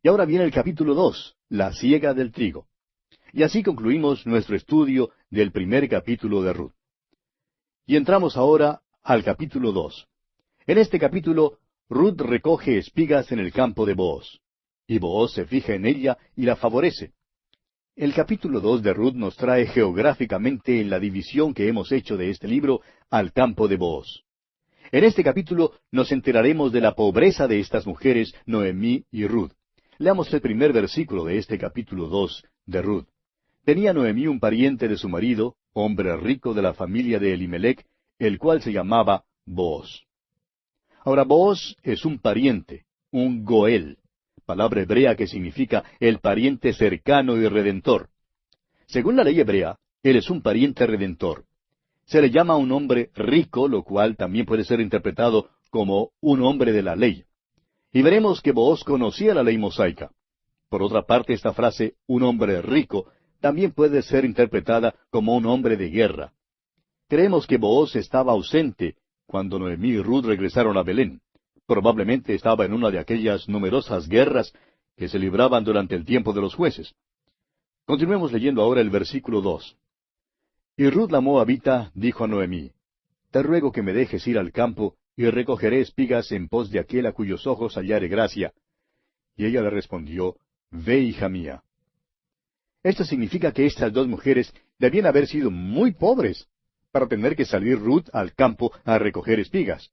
Y ahora viene el capítulo 2, la siega del trigo. Y así concluimos nuestro estudio del primer capítulo de Ruth. Y entramos ahora al capítulo 2. En este capítulo, Ruth recoge espigas en el campo de Booz. Y Booz se fija en ella y la favorece. El capítulo 2 de Ruth nos trae geográficamente en la división que hemos hecho de este libro al campo de Booz. En este capítulo nos enteraremos de la pobreza de estas mujeres, Noemí y Ruth. Leamos el primer versículo de este capítulo 2 de Ruth. Tenía Noemí un pariente de su marido, hombre rico de la familia de Elimelech, el cual se llamaba Booz. Ahora, Booz es un pariente, un goel, palabra hebrea que significa el pariente cercano y redentor. Según la ley hebrea, él es un pariente redentor. Se le llama un hombre rico, lo cual también puede ser interpretado como un hombre de la ley. Y veremos que Booz conocía la ley mosaica. Por otra parte, esta frase, un hombre rico, también puede ser interpretada como un hombre de guerra. Creemos que Booz estaba ausente cuando Noemí y Ruth regresaron a Belén. Probablemente estaba en una de aquellas numerosas guerras que se libraban durante el tiempo de los jueces. Continuemos leyendo ahora el versículo 2. Y Ruth la moabita dijo a Noemí, Te ruego que me dejes ir al campo, y recogeré espigas en pos de aquel a cuyos ojos hallare gracia. Y ella le respondió, Ve, hija mía. Esto significa que estas dos mujeres debían haber sido muy pobres para tener que salir Ruth al campo a recoger espigas.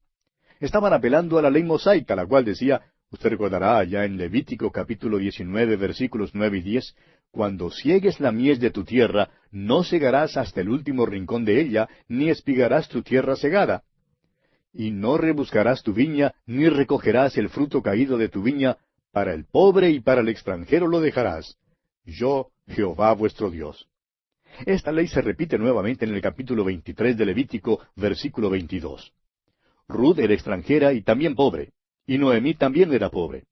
Estaban apelando a la ley mosaica, la cual decía, usted recordará allá en Levítico capítulo 19, versículos 9 y 10, cuando ciegues la mies de tu tierra, no segarás hasta el último rincón de ella, ni espigarás tu tierra segada. Y no rebuscarás tu viña, ni recogerás el fruto caído de tu viña, para el pobre y para el extranjero lo dejarás. Yo, Jehová vuestro Dios. Esta ley se repite nuevamente en el capítulo 23 de Levítico, versículo 22. Ruth era extranjera y también pobre, y Noemí también era pobre.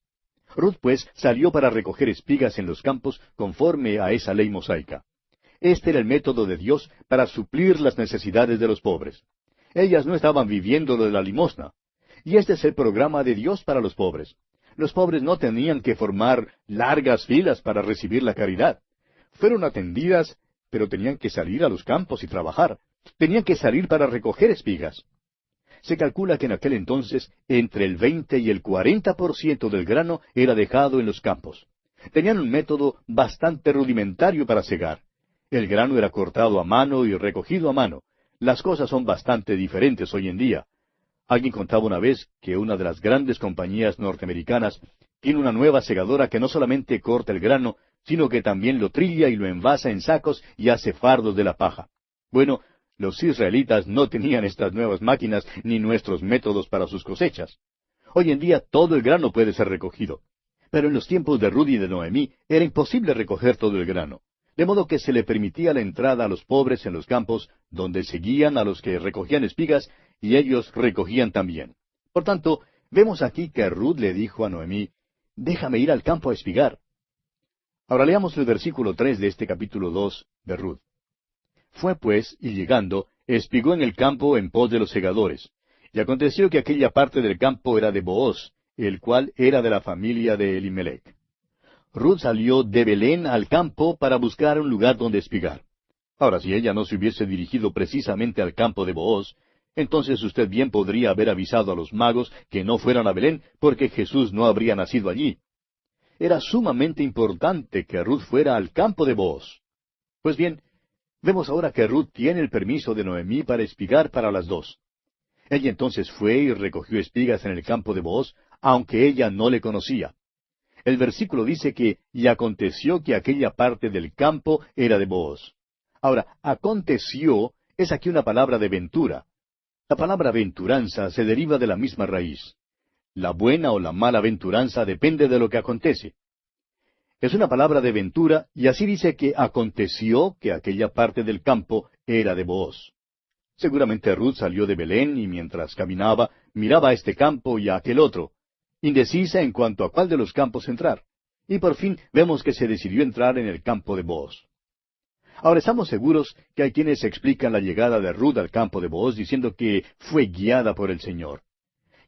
Ruth, pues, salió para recoger espigas en los campos conforme a esa ley mosaica. Este era el método de Dios para suplir las necesidades de los pobres. Ellas no estaban viviendo de la limosna. Y este es el programa de Dios para los pobres. Los pobres no tenían que formar largas filas para recibir la caridad. Fueron atendidas, pero tenían que salir a los campos y trabajar. Tenían que salir para recoger espigas. Se calcula que en aquel entonces entre el 20 y el 40% del grano era dejado en los campos. Tenían un método bastante rudimentario para segar. El grano era cortado a mano y recogido a mano. Las cosas son bastante diferentes hoy en día. Alguien contaba una vez que una de las grandes compañías norteamericanas tiene una nueva segadora que no solamente corta el grano, sino que también lo trilla y lo envasa en sacos y hace fardos de la paja. Bueno, los israelitas no tenían estas nuevas máquinas ni nuestros métodos para sus cosechas. Hoy en día todo el grano puede ser recogido. Pero en los tiempos de Ruth y de Noemí era imposible recoger todo el grano. De modo que se le permitía la entrada a los pobres en los campos, donde seguían a los que recogían espigas, y ellos recogían también. Por tanto, vemos aquí que Ruth le dijo a Noemí, Déjame ir al campo a espigar. Ahora leamos el versículo 3 de este capítulo 2 de Ruth. Fue pues, y llegando, espigó en el campo en pos de los segadores. Y aconteció que aquella parte del campo era de Booz, el cual era de la familia de Elimelech. Ruth salió de Belén al campo para buscar un lugar donde espigar. Ahora, si ella no se hubiese dirigido precisamente al campo de Booz, entonces usted bien podría haber avisado a los magos que no fueran a Belén, porque Jesús no habría nacido allí. Era sumamente importante que Ruth fuera al campo de Booz. Pues bien, vemos ahora que Ruth tiene el permiso de Noemí para espigar para las dos. Ella entonces fue y recogió espigas en el campo de Booz, aunque ella no le conocía. El versículo dice que, y aconteció que aquella parte del campo era de Booz. Ahora, aconteció es aquí una palabra de ventura. La palabra aventuranza se deriva de la misma raíz. La buena o la mala aventuranza depende de lo que acontece. Es una palabra de ventura, y así dice que aconteció que aquella parte del campo era de Booz. Seguramente Ruth salió de Belén y mientras caminaba, miraba a este campo y a aquel otro, indecisa en cuanto a cuál de los campos entrar. Y por fin vemos que se decidió entrar en el campo de Booz. Ahora estamos seguros que hay quienes explican la llegada de Ruth al campo de Booz diciendo que fue guiada por el Señor.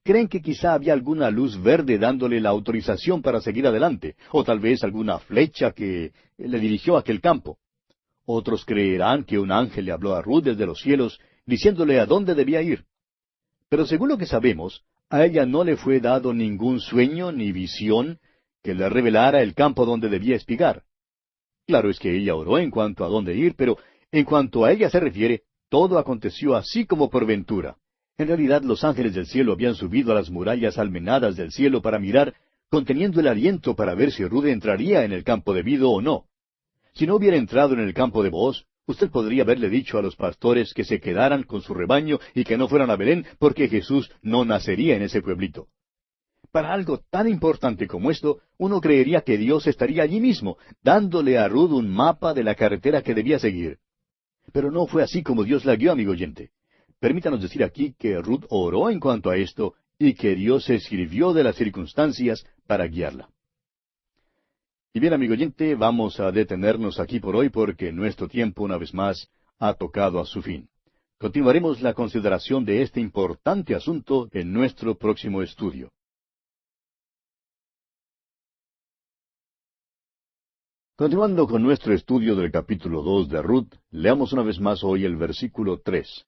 Creen que quizá había alguna luz verde dándole la autorización para seguir adelante, o tal vez alguna flecha que le dirigió a aquel campo. Otros creerán que un ángel le habló a Ruth desde los cielos, diciéndole a dónde debía ir. Pero según lo que sabemos, a ella no le fue dado ningún sueño ni visión que le revelara el campo donde debía espigar. Claro es que ella oró en cuanto a dónde ir, pero en cuanto a ella se refiere, todo aconteció así como por ventura. En realidad los ángeles del cielo habían subido a las murallas almenadas del cielo para mirar, conteniendo el aliento para ver si Ruth entraría en el campo debido o no. Si no hubiera entrado en el campo de Booz, usted podría haberle dicho a los pastores que se quedaran con su rebaño y que no fueran a Belén, porque Jesús no nacería en ese pueblito. Para algo tan importante como esto, uno creería que Dios estaría allí mismo, dándole a Ruth un mapa de la carretera que debía seguir. Pero no fue así como Dios la guió, amigo oyente. Permítanos decir aquí que Ruth oró en cuanto a esto y que Dios se sirvió de las circunstancias para guiarla. Y bien, amigo oyente, vamos a detenernos aquí por hoy porque nuestro tiempo, una vez más, ha tocado a su fin. Continuaremos la consideración de este importante asunto en nuestro próximo estudio. Continuando con nuestro estudio del capítulo 2 de Ruth, leamos una vez más hoy el versículo 3.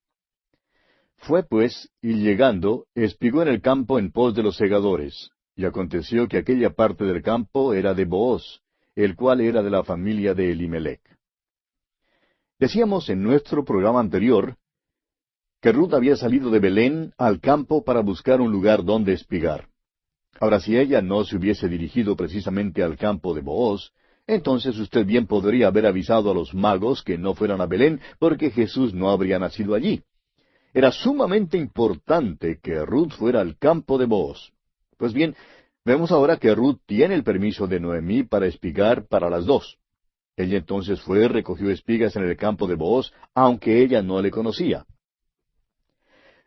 Fue pues, y llegando, espigó en el campo en pos de los segadores. Y aconteció que aquella parte del campo era de Booz, el cual era de la familia de Elimelech. Decíamos en nuestro programa anterior que Ruth había salido de Belén al campo para buscar un lugar donde espigar. Ahora, si ella no se hubiese dirigido precisamente al campo de Booz, entonces usted bien podría haber avisado a los magos que no fueran a Belén, porque Jesús no habría nacido allí. Era sumamente importante que Ruth fuera al campo de Booz. Pues bien, vemos ahora que Ruth tiene el permiso de Noemí para espigar para las dos. Ella entonces fue y recogió espigas en el campo de Booz, aunque ella no le conocía.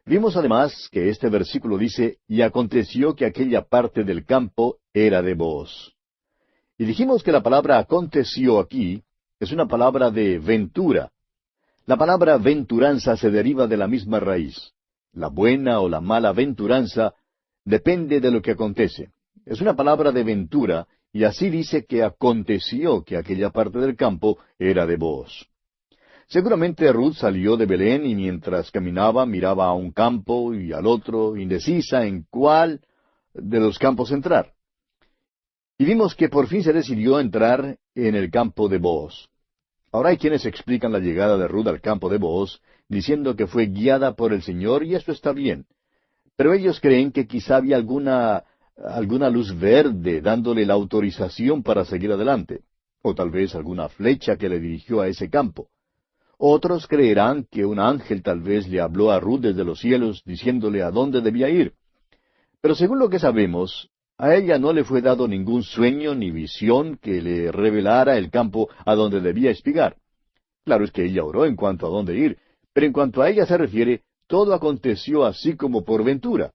Vimos además que este versículo dice, y aconteció que aquella parte del campo era de Booz. Y dijimos que la palabra aconteció aquí es una palabra de ventura. La palabra venturanza se deriva de la misma raíz. La buena o la mala venturanza depende de lo que acontece. Es una palabra de ventura, y así dice que aconteció que aquella parte del campo era de Booz. Seguramente Ruth salió de Belén y mientras caminaba miraba a un campo y al otro, indecisa en cuál de los campos entrar. Y vimos que por fin se decidió entrar en el campo de Booz. Ahora hay quienes explican la llegada de Ruth al campo de Booz, diciendo que fue guiada por el Señor, y eso está bien. Pero ellos creen que quizá había alguna luz verde dándole la autorización para seguir adelante, o tal vez alguna flecha que le dirigió a ese campo. Otros creerán que un ángel tal vez le habló a Ruth desde los cielos, diciéndole a dónde debía ir. Pero según lo que sabemos, a ella no le fue dado ningún sueño ni visión que le revelara el campo a donde debía espigar. Claro es que ella oró en cuanto a dónde ir, pero en cuanto a ella se refiere, todo aconteció así como por ventura.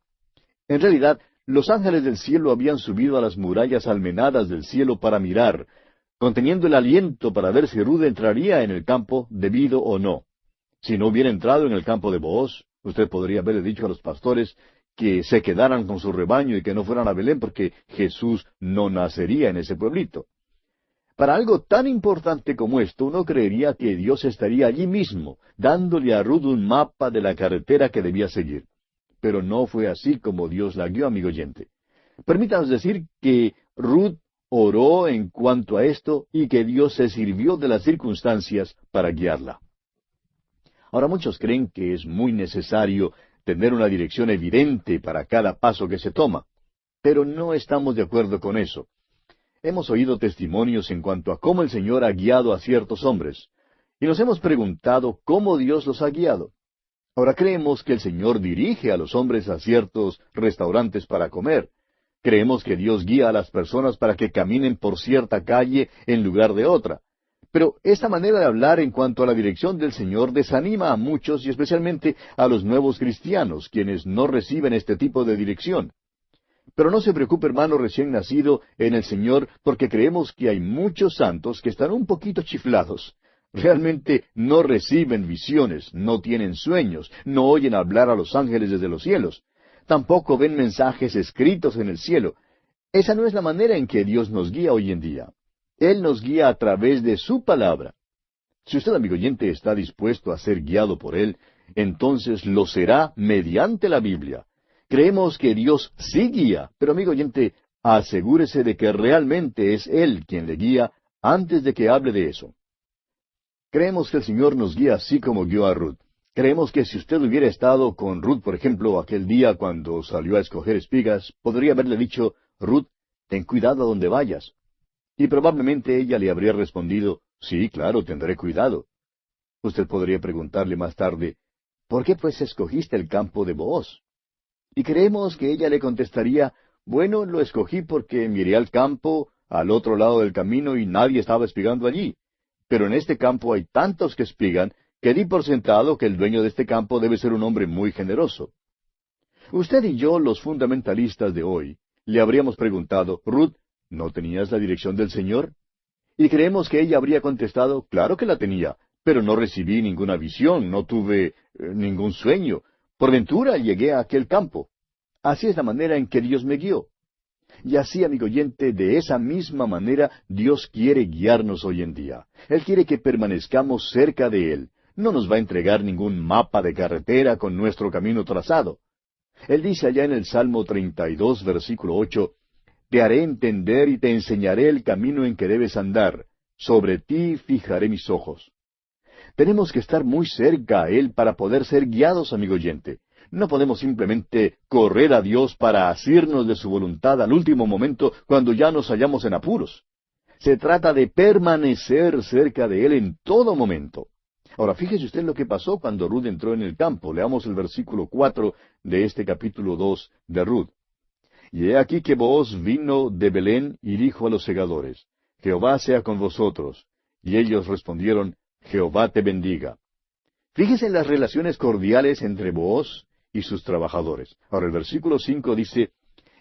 En realidad, los ángeles del cielo habían subido a las murallas almenadas del cielo para mirar, conteniendo el aliento para ver si Ruth entraría en el campo debido o no. Si no hubiera entrado en el campo de Booz, usted podría haberle dicho a los pastores que se quedaran con su rebaño y que no fueran a Belén porque Jesús no nacería en ese pueblito. Para algo tan importante como esto, uno creería que Dios estaría allí mismo, dándole a Ruth un mapa de la carretera que debía seguir. Pero no fue así como Dios la guió, amigo oyente. Permítanos decir que Ruth oró en cuanto a esto y que Dios se sirvió de las circunstancias para guiarla. Ahora muchos creen que es muy necesario tener una dirección evidente para cada paso que se toma, pero no estamos de acuerdo con eso. Hemos oído testimonios en cuanto a cómo el Señor ha guiado a ciertos hombres, y nos hemos preguntado cómo Dios los ha guiado. Ahora creemos que el Señor dirige a los hombres a ciertos restaurantes para comer. Creemos que Dios guía a las personas para que caminen por cierta calle en lugar de otra. Pero esta manera de hablar en cuanto a la dirección del Señor desanima a muchos y especialmente a los nuevos cristianos, quienes no reciben este tipo de dirección. Pero no se preocupe, hermano recién nacido en el Señor, porque creemos que hay muchos santos que están un poquito chiflados. Realmente no reciben visiones, no tienen sueños, no oyen hablar a los ángeles desde los cielos. Tampoco ven mensajes escritos en el cielo. Esa no es la manera en que Dios nos guía hoy en día. Él nos guía a través de su palabra. Si usted, amigo oyente, está dispuesto a ser guiado por Él, entonces lo será mediante la Biblia. Creemos que Dios sí guía, pero, amigo oyente, asegúrese de que realmente es Él quien le guía antes de que hable de eso. Creemos que el Señor nos guía así como guió a Ruth. Creemos que si usted hubiera estado con Ruth, por ejemplo, aquel día cuando salió a escoger espigas, podría haberle dicho, Ruth, ten cuidado a donde vayas. Y probablemente ella le habría respondido, sí, claro, tendré cuidado. Usted podría preguntarle más tarde, ¿por qué pues escogiste el campo de Booz? Y creemos que ella le contestaría, bueno, lo escogí porque miré al campo al otro lado del camino y nadie estaba espigando allí. Pero en este campo hay tantos que espigan que di por sentado que el dueño de este campo debe ser un hombre muy generoso. Usted y yo, los fundamentalistas de hoy, le habríamos preguntado, Ruth, ¿no tenías la dirección del Señor? Y creemos que ella habría contestado, claro que la tenía, pero no recibí ninguna visión, no tuve ningún sueño. Por ventura llegué a aquel campo. Así es la manera en que Dios me guió. Y así, amigo oyente, de esa misma manera Dios quiere guiarnos hoy en día. Él quiere que permanezcamos cerca de Él. No nos va a entregar ningún mapa de carretera con nuestro camino trazado. Él dice allá en el Salmo 32, versículo 8, te haré entender y te enseñaré el camino en que debes andar. Sobre ti fijaré mis ojos. Tenemos que estar muy cerca a Él para poder ser guiados, amigo oyente. No podemos simplemente correr a Dios para asirnos de su voluntad al último momento cuando ya nos hallamos en apuros. Se trata de permanecer cerca de Él en todo momento. Ahora, fíjese usted lo que pasó cuando Ruth entró en el campo. Leamos el versículo 4 de este capítulo 2 de Ruth. Y he aquí que Booz vino de Belén y dijo a los segadores, Jehová sea con vosotros. Y ellos respondieron, Jehová te bendiga. Fíjese en las relaciones cordiales entre Booz y sus trabajadores. Ahora el versículo 5 dice,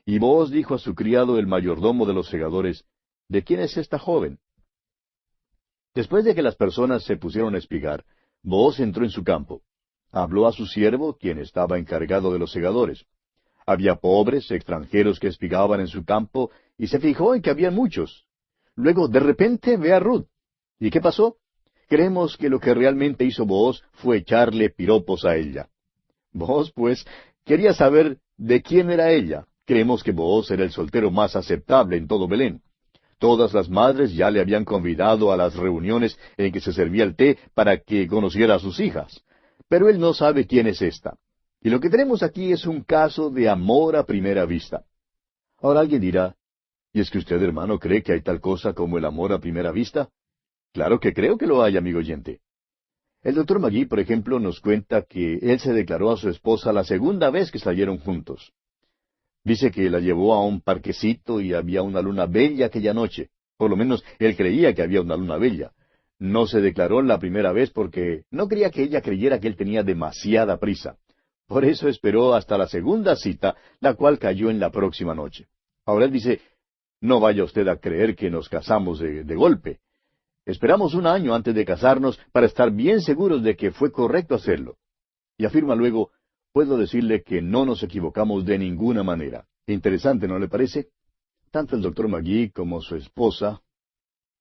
y Booz dijo a su criado el mayordomo de los segadores, ¿de quién es esta joven? Después de que las personas se pusieron a espigar, Booz entró en su campo. Habló a su siervo, quien estaba encargado de los segadores. Había pobres, extranjeros que espigaban en su campo, y se fijó en que había muchos. Luego, de repente, ve a Ruth. ¿Y qué pasó? Creemos que lo que realmente hizo Booz fue echarle piropos a ella. Booz, pues, quería saber de quién era ella. Creemos que Booz era el soltero más aceptable en todo Belén. Todas las madres ya le habían convidado a las reuniones en que se servía el té para que conociera a sus hijas. Pero él no sabe quién es esta. Y lo que tenemos aquí es un caso de amor a primera vista. Ahora alguien dirá, ¿y es que usted, hermano, cree que hay tal cosa como el amor a primera vista? Claro que creo que lo hay, amigo oyente. El doctor Magui, por ejemplo, nos cuenta que él se declaró a su esposa la segunda vez que salieron juntos. Dice que la llevó a un parquecito y había una luna bella aquella noche. Por lo menos él creía que había una luna bella. No se declaró la primera vez porque no quería que ella creyera que él tenía demasiada prisa. Por eso esperó hasta la segunda cita, la cual cayó en la próxima noche. Ahora él dice, no vaya usted a creer que nos casamos de golpe. Esperamos un año antes de casarnos para estar bien seguros de que fue correcto hacerlo. Y afirma luego, puedo decirle que no nos equivocamos de ninguna manera. Interesante, ¿no le parece? Tanto el doctor Magui como su esposa,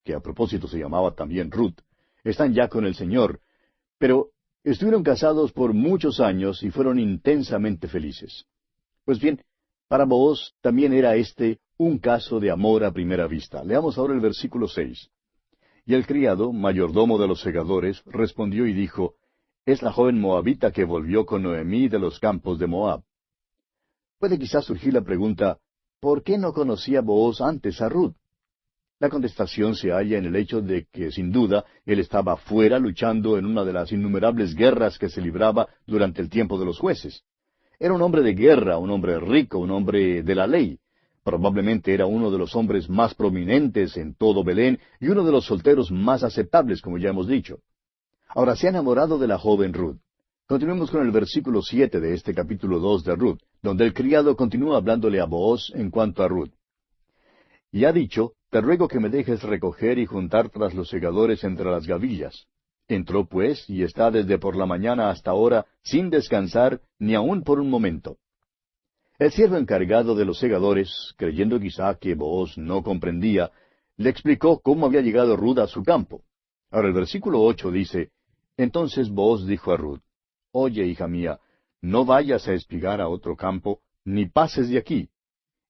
que a propósito se llamaba también Ruth, están ya con el Señor, pero estuvieron casados por muchos años y fueron intensamente felices. Pues bien, para Booz también era este un caso de amor a primera vista. Leamos ahora el versículo 6. Y el criado, mayordomo de los segadores, respondió y dijo, es la joven moabita que volvió con Noemí de los campos de Moab. Puede quizás surgir la pregunta, ¿por qué no conocía Booz antes a Ruth? La contestación se halla en el hecho de que, sin duda, él estaba fuera luchando en una de las innumerables guerras que se libraba durante el tiempo de los jueces. Era un hombre de guerra, un hombre rico, un hombre de la ley. Probablemente era uno de los hombres más prominentes en todo Belén y uno de los solteros más aceptables, como ya hemos dicho. Ahora se ha enamorado de la joven Ruth. Continuemos con el versículo 7 de este capítulo 2 de Ruth, donde el criado continúa hablándole a Booz en cuanto a Ruth. Y ha dicho, te ruego que me dejes recoger y juntar tras los segadores entre las gavillas. Entró pues, y está desde por la mañana hasta ahora, sin descansar, ni aun por un momento. El siervo encargado de los segadores, creyendo quizá que Booz no comprendía, le explicó cómo había llegado Ruth a su campo. Ahora el versículo 8 dice, Entonces Booz dijo a Ruth, Oye, hija mía, no vayas a espigar a otro campo, ni pases de aquí,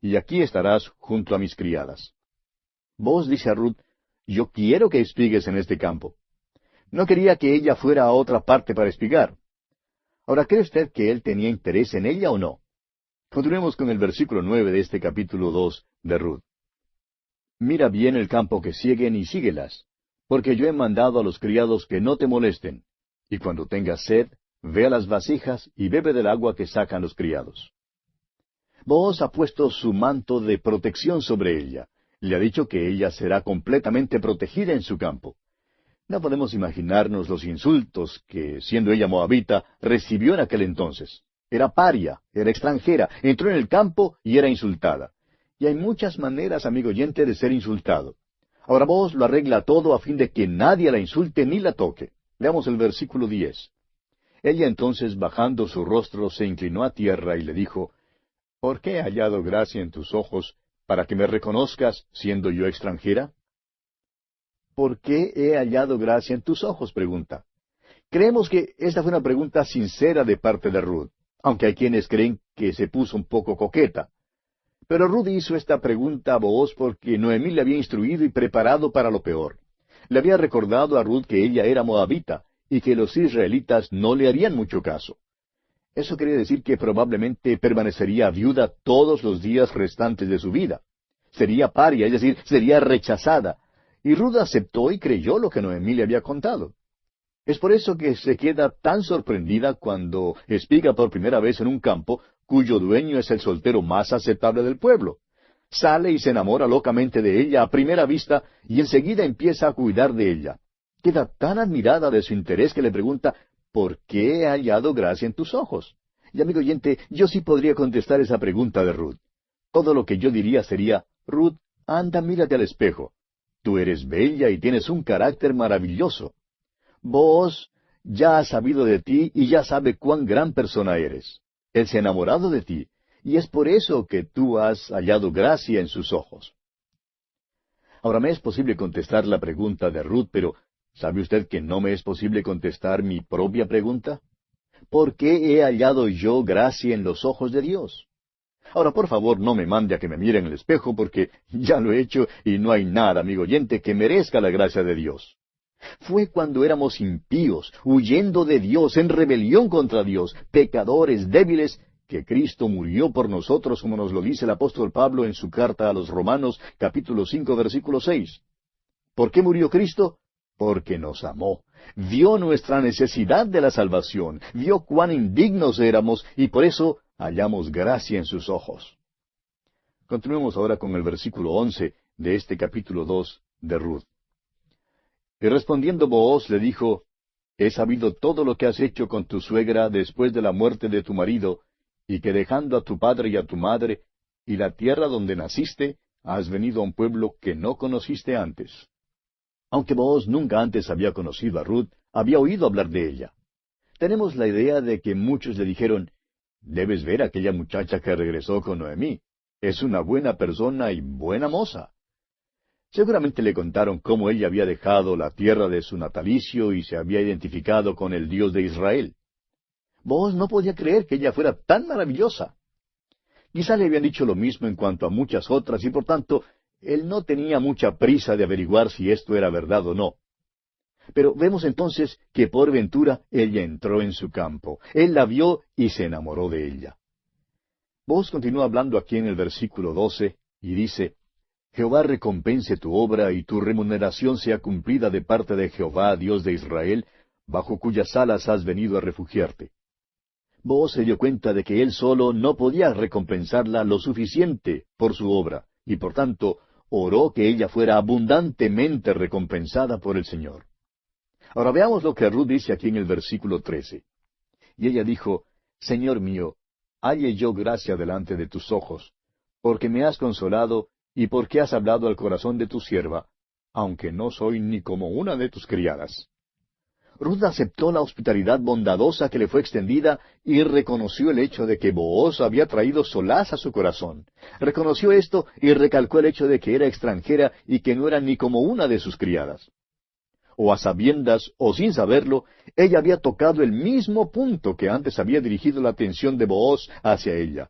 y aquí estarás junto a mis criadas. Booz dice a Ruth, Yo quiero que espigues en este campo. No quería que ella fuera a otra parte para espigar. Ahora, ¿cree usted que él tenía interés en ella o no? Continuemos con el versículo 9 de este capítulo 2 de Ruth. Mira bien el campo que siguen y síguelas, porque yo he mandado a los criados que no te molesten, y cuando tengas sed, ve a las vasijas y bebe del agua que sacan los criados. Booz ha puesto su manto de protección sobre ella. Le ha dicho que ella será completamente protegida en su campo. No podemos imaginarnos los insultos que, siendo ella moabita, recibió en aquel entonces. Era paria, era extranjera, entró en el campo y era insultada. Y hay muchas maneras, amigo oyente, de ser insultado. Ahora Booz lo arregla todo a fin de que nadie la insulte ni la toque. Leamos el versículo 10. Ella entonces, bajando su rostro, se inclinó a tierra y le dijo, ¿Por qué he hallado gracia en tus ojos, para que me reconozcas, siendo yo extranjera? ¿Por qué he hallado gracia en tus ojos? Pregunta. Creemos que esta fue una pregunta sincera de parte de Ruth, aunque hay quienes creen que se puso un poco coqueta. Pero Ruth hizo esta pregunta a Booz porque Noemí le había instruido y preparado para lo peor. Le había recordado a Ruth que ella era moabita y que los israelitas no le harían mucho caso. Eso quería decir que probablemente permanecería viuda todos los días restantes de su vida. Sería paria, es decir, sería rechazada. Y Ruth aceptó y creyó lo que Noemí le había contado. Es por eso que se queda tan sorprendida cuando espiga por primera vez en un campo cuyo dueño es el soltero más aceptable del pueblo. Sale y se enamora locamente de ella a primera vista y enseguida empieza a cuidar de ella. Queda tan admirada de su interés que le pregunta, ¿por qué he hallado gracia en tus ojos? Y amigo oyente, yo sí podría contestar esa pregunta de Ruth. Todo lo que yo diría sería, Ruth, anda, mírate al espejo. Tú eres bella y tienes un carácter maravilloso. Booz ya ha sabido de ti y ya sabe cuán gran persona eres. Él se ha enamorado de ti, y es por eso que tú has hallado gracia en sus ojos. Ahora me es posible contestar la pregunta de Ruth, pero ¿sabe usted que no me es posible contestar mi propia pregunta? ¿Por qué he hallado yo gracia en los ojos de Dios? Ahora, por favor, no me mande a que me mire en el espejo, porque ya lo he hecho y no hay nada, amigo oyente, que merezca la gracia de Dios. Fue cuando éramos impíos, huyendo de Dios, en rebelión contra Dios, pecadores, débiles, que Cristo murió por nosotros, como nos lo dice el apóstol Pablo en su carta a los Romanos, capítulo 5, versículo 6. ¿Por qué murió Cristo? Porque nos amó. Vio nuestra necesidad de la salvación, vio cuán indignos éramos, y por eso hallamos gracia en sus ojos. Continuemos ahora con el versículo 11 de este capítulo 2 de Ruth. Y respondiendo Booz le dijo, He sabido todo lo que has hecho con tu suegra después de la muerte de tu marido, y que dejando a tu padre y a tu madre, y la tierra donde naciste, has venido a un pueblo que no conociste antes. Aunque Booz nunca antes había conocido a Ruth, había oído hablar de ella. Tenemos la idea de que muchos le dijeron, Debes ver a aquella muchacha que regresó con Noemí. Es una buena persona y buena moza. Seguramente le contaron cómo ella había dejado la tierra de su natalicio y se había identificado con el Dios de Israel. Booz no podía creer que ella fuera tan maravillosa. Quizá le habían dicho lo mismo en cuanto a muchas otras y por tanto él no tenía mucha prisa de averiguar si esto era verdad o no. Pero vemos entonces que por ventura ella entró en su campo. Él la vio y se enamoró de ella. Booz continúa hablando aquí en el versículo 12 y dice, Jehová recompense tu obra y tu remuneración sea cumplida de parte de Jehová, Dios de Israel, bajo cuyas alas has venido a refugiarte. Booz se dio cuenta de que él solo no podía recompensarla lo suficiente por su obra, y por tanto oró que ella fuera abundantemente recompensada por el Señor. Ahora veamos lo que Ruth dice aquí en el versículo 13. Y ella dijo, Señor mío, halle yo gracia delante de tus ojos, porque me has consolado y porque has hablado al corazón de tu sierva, aunque no soy ni como una de tus criadas. Ruth aceptó la hospitalidad bondadosa que le fue extendida y reconoció el hecho de que Booz había traído solaz a su corazón. Reconoció esto y recalcó el hecho de que era extranjera y que no era ni como una de sus criadas. o a sabiendas, o sin saberlo, ella había tocado el mismo punto que antes había dirigido la atención de Booz hacia ella.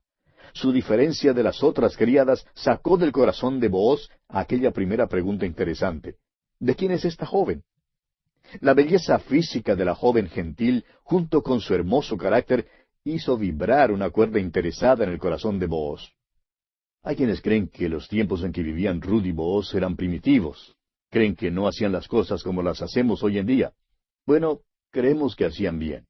Su diferencia de las otras criadas sacó del corazón de Booz aquella primera pregunta interesante: ¿de quién es esta joven? La belleza física de la joven gentil, junto con su hermoso carácter, hizo vibrar una cuerda interesada en el corazón de Booz. Hay quienes creen que los tiempos en que vivían Ruth y Booz eran primitivos. Creen que no hacían las cosas como las hacemos hoy en día. Bueno, creemos que hacían bien.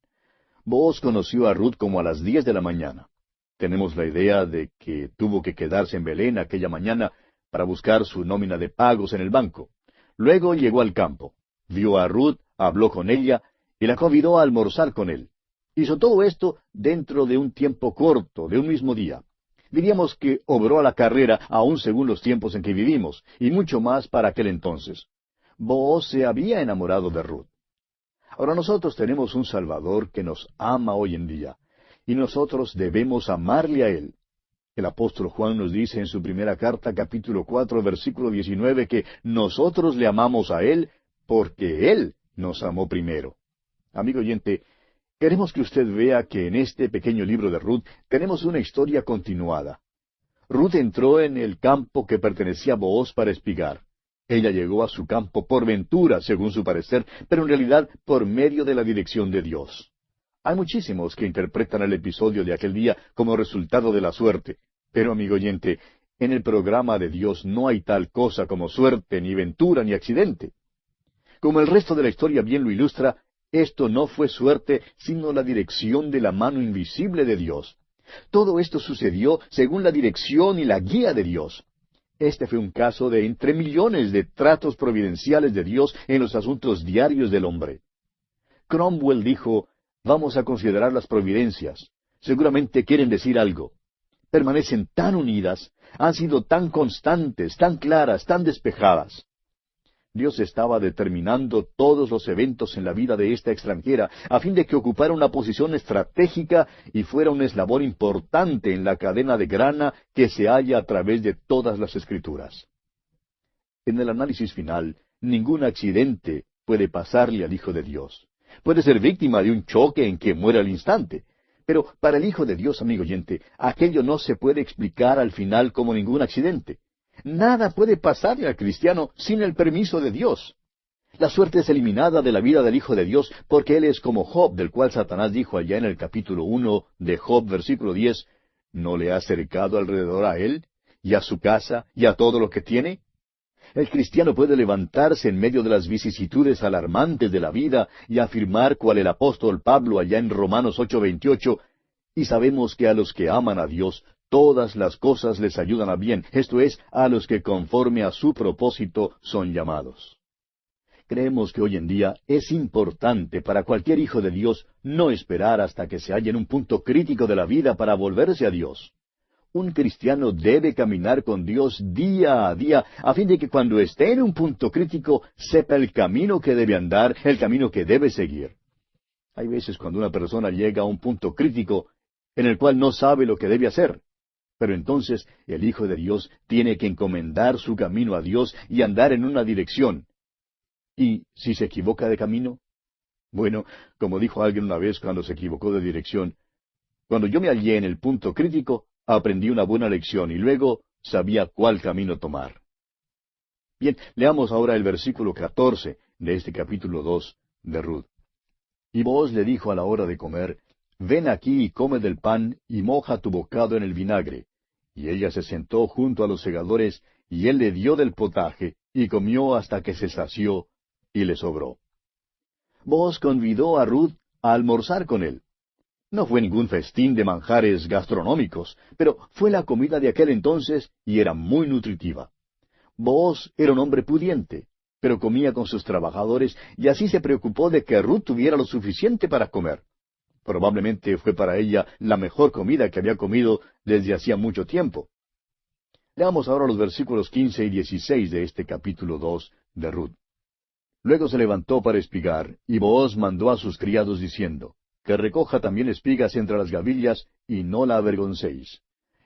Booz conoció a Ruth como a las 10 de la mañana. Tenemos la idea de que tuvo que quedarse en Belén aquella mañana para buscar su nómina de pagos en el banco. Luego llegó al campo. Vio a Ruth, habló con ella y la convidó a almorzar con él. Hizo todo esto dentro de un tiempo corto, de un mismo día. Diríamos que obró a la carrera, aún según los tiempos en que vivimos, y mucho más para aquel entonces. Booz se había enamorado de Ruth. Ahora nosotros tenemos un Salvador que nos ama hoy en día, y nosotros debemos amarle a Él. El apóstol Juan nos dice en su primera carta, capítulo 4, versículo 19, que nosotros le amamos a Él porque Él nos amó primero. Amigo oyente, queremos que usted vea que en este pequeño libro de Ruth tenemos una historia continuada. Ruth entró en el campo que pertenecía a Booz para espigar. Ella llegó a su campo por ventura, según su parecer, pero en realidad por medio de la dirección de Dios. Hay muchísimos que interpretan el episodio de aquel día como resultado de la suerte, pero amigo oyente, en el programa de Dios no hay tal cosa como suerte, ni ventura, ni accidente. Como el resto de la historia bien lo ilustra, esto no fue suerte, sino la dirección de la mano invisible de Dios. Todo esto sucedió según la dirección y la guía de Dios. Este fue un caso de entre millones de tratos providenciales de Dios en los asuntos diarios del hombre. Cromwell dijo: vamos a considerar las providencias. Seguramente quieren decir algo. Permanecen tan unidas, han sido tan constantes, tan claras, tan despejadas. Dios estaba determinando todos los eventos en la vida de esta extranjera, a fin de que ocupara una posición estratégica y fuera un eslabón importante en la cadena de grana que se halla a través de todas las Escrituras. En el análisis final, ningún accidente puede pasarle al Hijo de Dios. Puede ser víctima de un choque en que muere al instante. Pero para el Hijo de Dios, amigo oyente, aquello no se puede explicar al final como ningún accidente. Nada puede pasarle al cristiano sin el permiso de Dios. La suerte es eliminada de la vida del Hijo de Dios porque él es como Job, del cual Satanás dijo allá en el capítulo 1 de Job, versículo 10, ¿no le ha cercado alrededor a él, y a su casa, y a todo lo que tiene? El cristiano puede levantarse en medio de las vicisitudes alarmantes de la vida y afirmar cual el apóstol Pablo allá en Romanos 8:28, y sabemos que a los que aman a Dios, todas las cosas les ayudan a bien, esto es, a los que conforme a su propósito son llamados. Creemos que hoy en día es importante para cualquier hijo de Dios no esperar hasta que se halle en un punto crítico de la vida para volverse a Dios. Un cristiano debe caminar con Dios día a día, a fin de que cuando esté en un punto crítico sepa el camino que debe andar, el camino que debe seguir. Hay veces cuando una persona llega a un punto crítico en el cual no sabe lo que debe hacer. Pero entonces el Hijo de Dios tiene que encomendar su camino a Dios y andar en una dirección. ¿Y si se equivoca de camino? Bueno, como dijo alguien una vez cuando se equivocó de dirección, cuando yo me hallé en el punto crítico, aprendí una buena lección y luego sabía cuál camino tomar. Bien, leamos ahora el versículo 14 de este capítulo 2 de Ruth. Y Booz le dijo a la hora de comer: ven aquí y come del pan y moja tu bocado en el vinagre. Y ella se sentó junto a los segadores, y él le dio del potaje, y comió hasta que se sació, y le sobró. Booz convidó a Ruth a almorzar con él. No fue ningún festín de manjares gastronómicos, pero fue la comida de aquel entonces y era muy nutritiva. Booz era un hombre pudiente, pero comía con sus trabajadores y así se preocupó de que Ruth tuviera lo suficiente para comer. Probablemente fue para ella la mejor comida que había comido desde hacía mucho tiempo. Leamos ahora los versículos 15 y 16 de este capítulo 2 de Ruth. Luego se levantó para espigar, y Booz mandó a sus criados diciendo: que recoja también espigas entre las gavillas, y no la avergoncéis.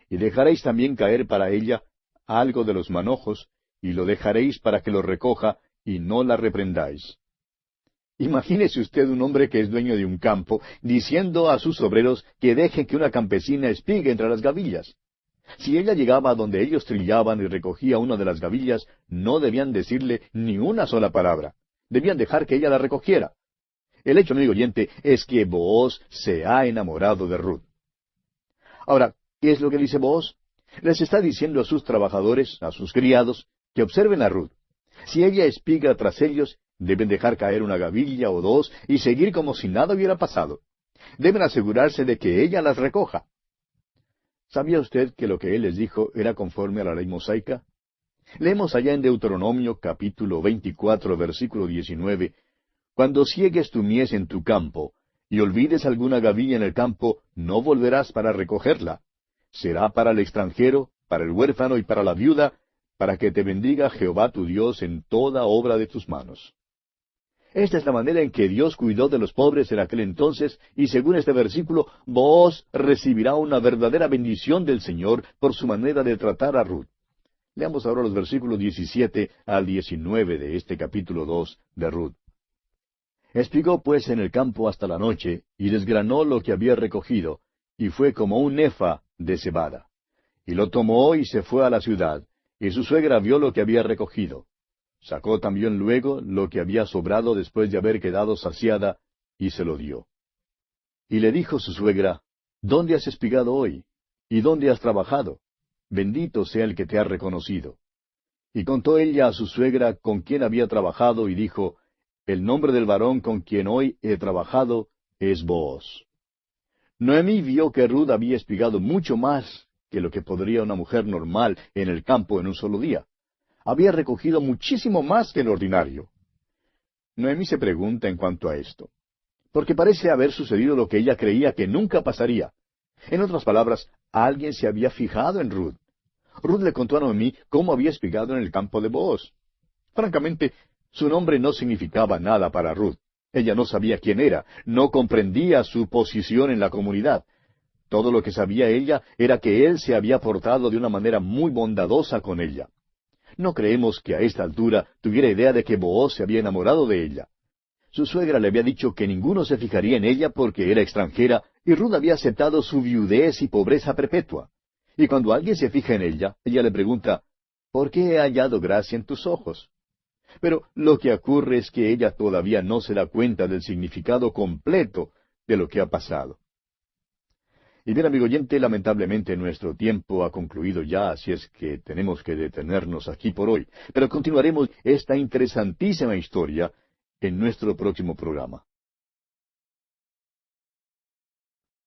Y dejaréis también caer para ella algo de los manojos, y lo dejaréis para que lo recoja, y no la reprendáis. Imagínese usted un hombre que es dueño de un campo, diciendo a sus obreros que dejen que una campesina espigue entre las gavillas. Si ella llegaba a donde ellos trillaban y recogía una de las gavillas, no debían decirle ni una sola palabra. Debían dejar que ella la recogiera. El hecho, amigo oyente, es que Booz se ha enamorado de Ruth. Ahora, ¿qué es lo que dice Booz? Les está diciendo a sus trabajadores, a sus criados, que observen a Ruth. Si ella espiga tras ellos, deben dejar caer una gavilla o dos y seguir como si nada hubiera pasado. Deben asegurarse de que ella las recoja. ¿Sabía usted que lo que él les dijo era conforme a la ley mosaica? Leemos allá en Deuteronomio capítulo 24, versículo 19, Cuando ciegues tu mies en tu campo, y olvides alguna gavilla en el campo, no volverás para recogerla. Será para el extranjero, para el huérfano y para la viuda, para que te bendiga Jehová tu Dios en toda obra de tus manos. Esta es la manera en que Dios cuidó de los pobres en aquel entonces, y según este versículo, Booz recibirá una verdadera bendición del Señor por su manera de tratar a Ruth. Leamos ahora los versículos 17 al 19 de este capítulo 2 de Ruth. Espigó pues en el campo hasta la noche, y desgranó lo que había recogido, y fue como un efa de cebada. Y lo tomó y se fue a la ciudad, y su suegra vio lo que había recogido. Sacó también luego lo que había sobrado después de haber quedado saciada, y se lo dio. Y le dijo su suegra, ¿Dónde has espigado hoy? ¿Y dónde has trabajado? Bendito sea el que te ha reconocido. Y contó ella a su suegra con quien había trabajado, y dijo, El nombre del varón con quien hoy he trabajado es Booz. Noemí vio que Ruth había espigado mucho más que lo que podría una mujer normal en el campo en un solo día. Había recogido muchísimo más que el ordinario. Noemí se pregunta en cuanto a esto, porque parece haber sucedido lo que ella creía que nunca pasaría. En otras palabras, alguien se había fijado en Ruth. Ruth le contó a Noemí cómo había espigado en el campo de Booz. Francamente, su nombre no significaba nada para Ruth. Ella no sabía quién era, no comprendía su posición en la comunidad. Todo lo que sabía ella era que él se había portado de una manera muy bondadosa con ella. No creemos que a esta altura tuviera idea de que Booz se había enamorado de ella. Su suegra le había dicho que ninguno se fijaría en ella porque era extranjera, y Ruth había aceptado su viudez y pobreza perpetua. Y cuando alguien se fija en ella, ella le pregunta, ¿por qué he hallado gracia en tus ojos? Pero lo que ocurre es que ella todavía no se da cuenta del significado completo de lo que ha pasado. Y bien, amigo oyente, lamentablemente nuestro tiempo ha concluido ya, así es que tenemos que detenernos aquí por hoy. Pero continuaremos esta interesantísima historia en nuestro próximo programa.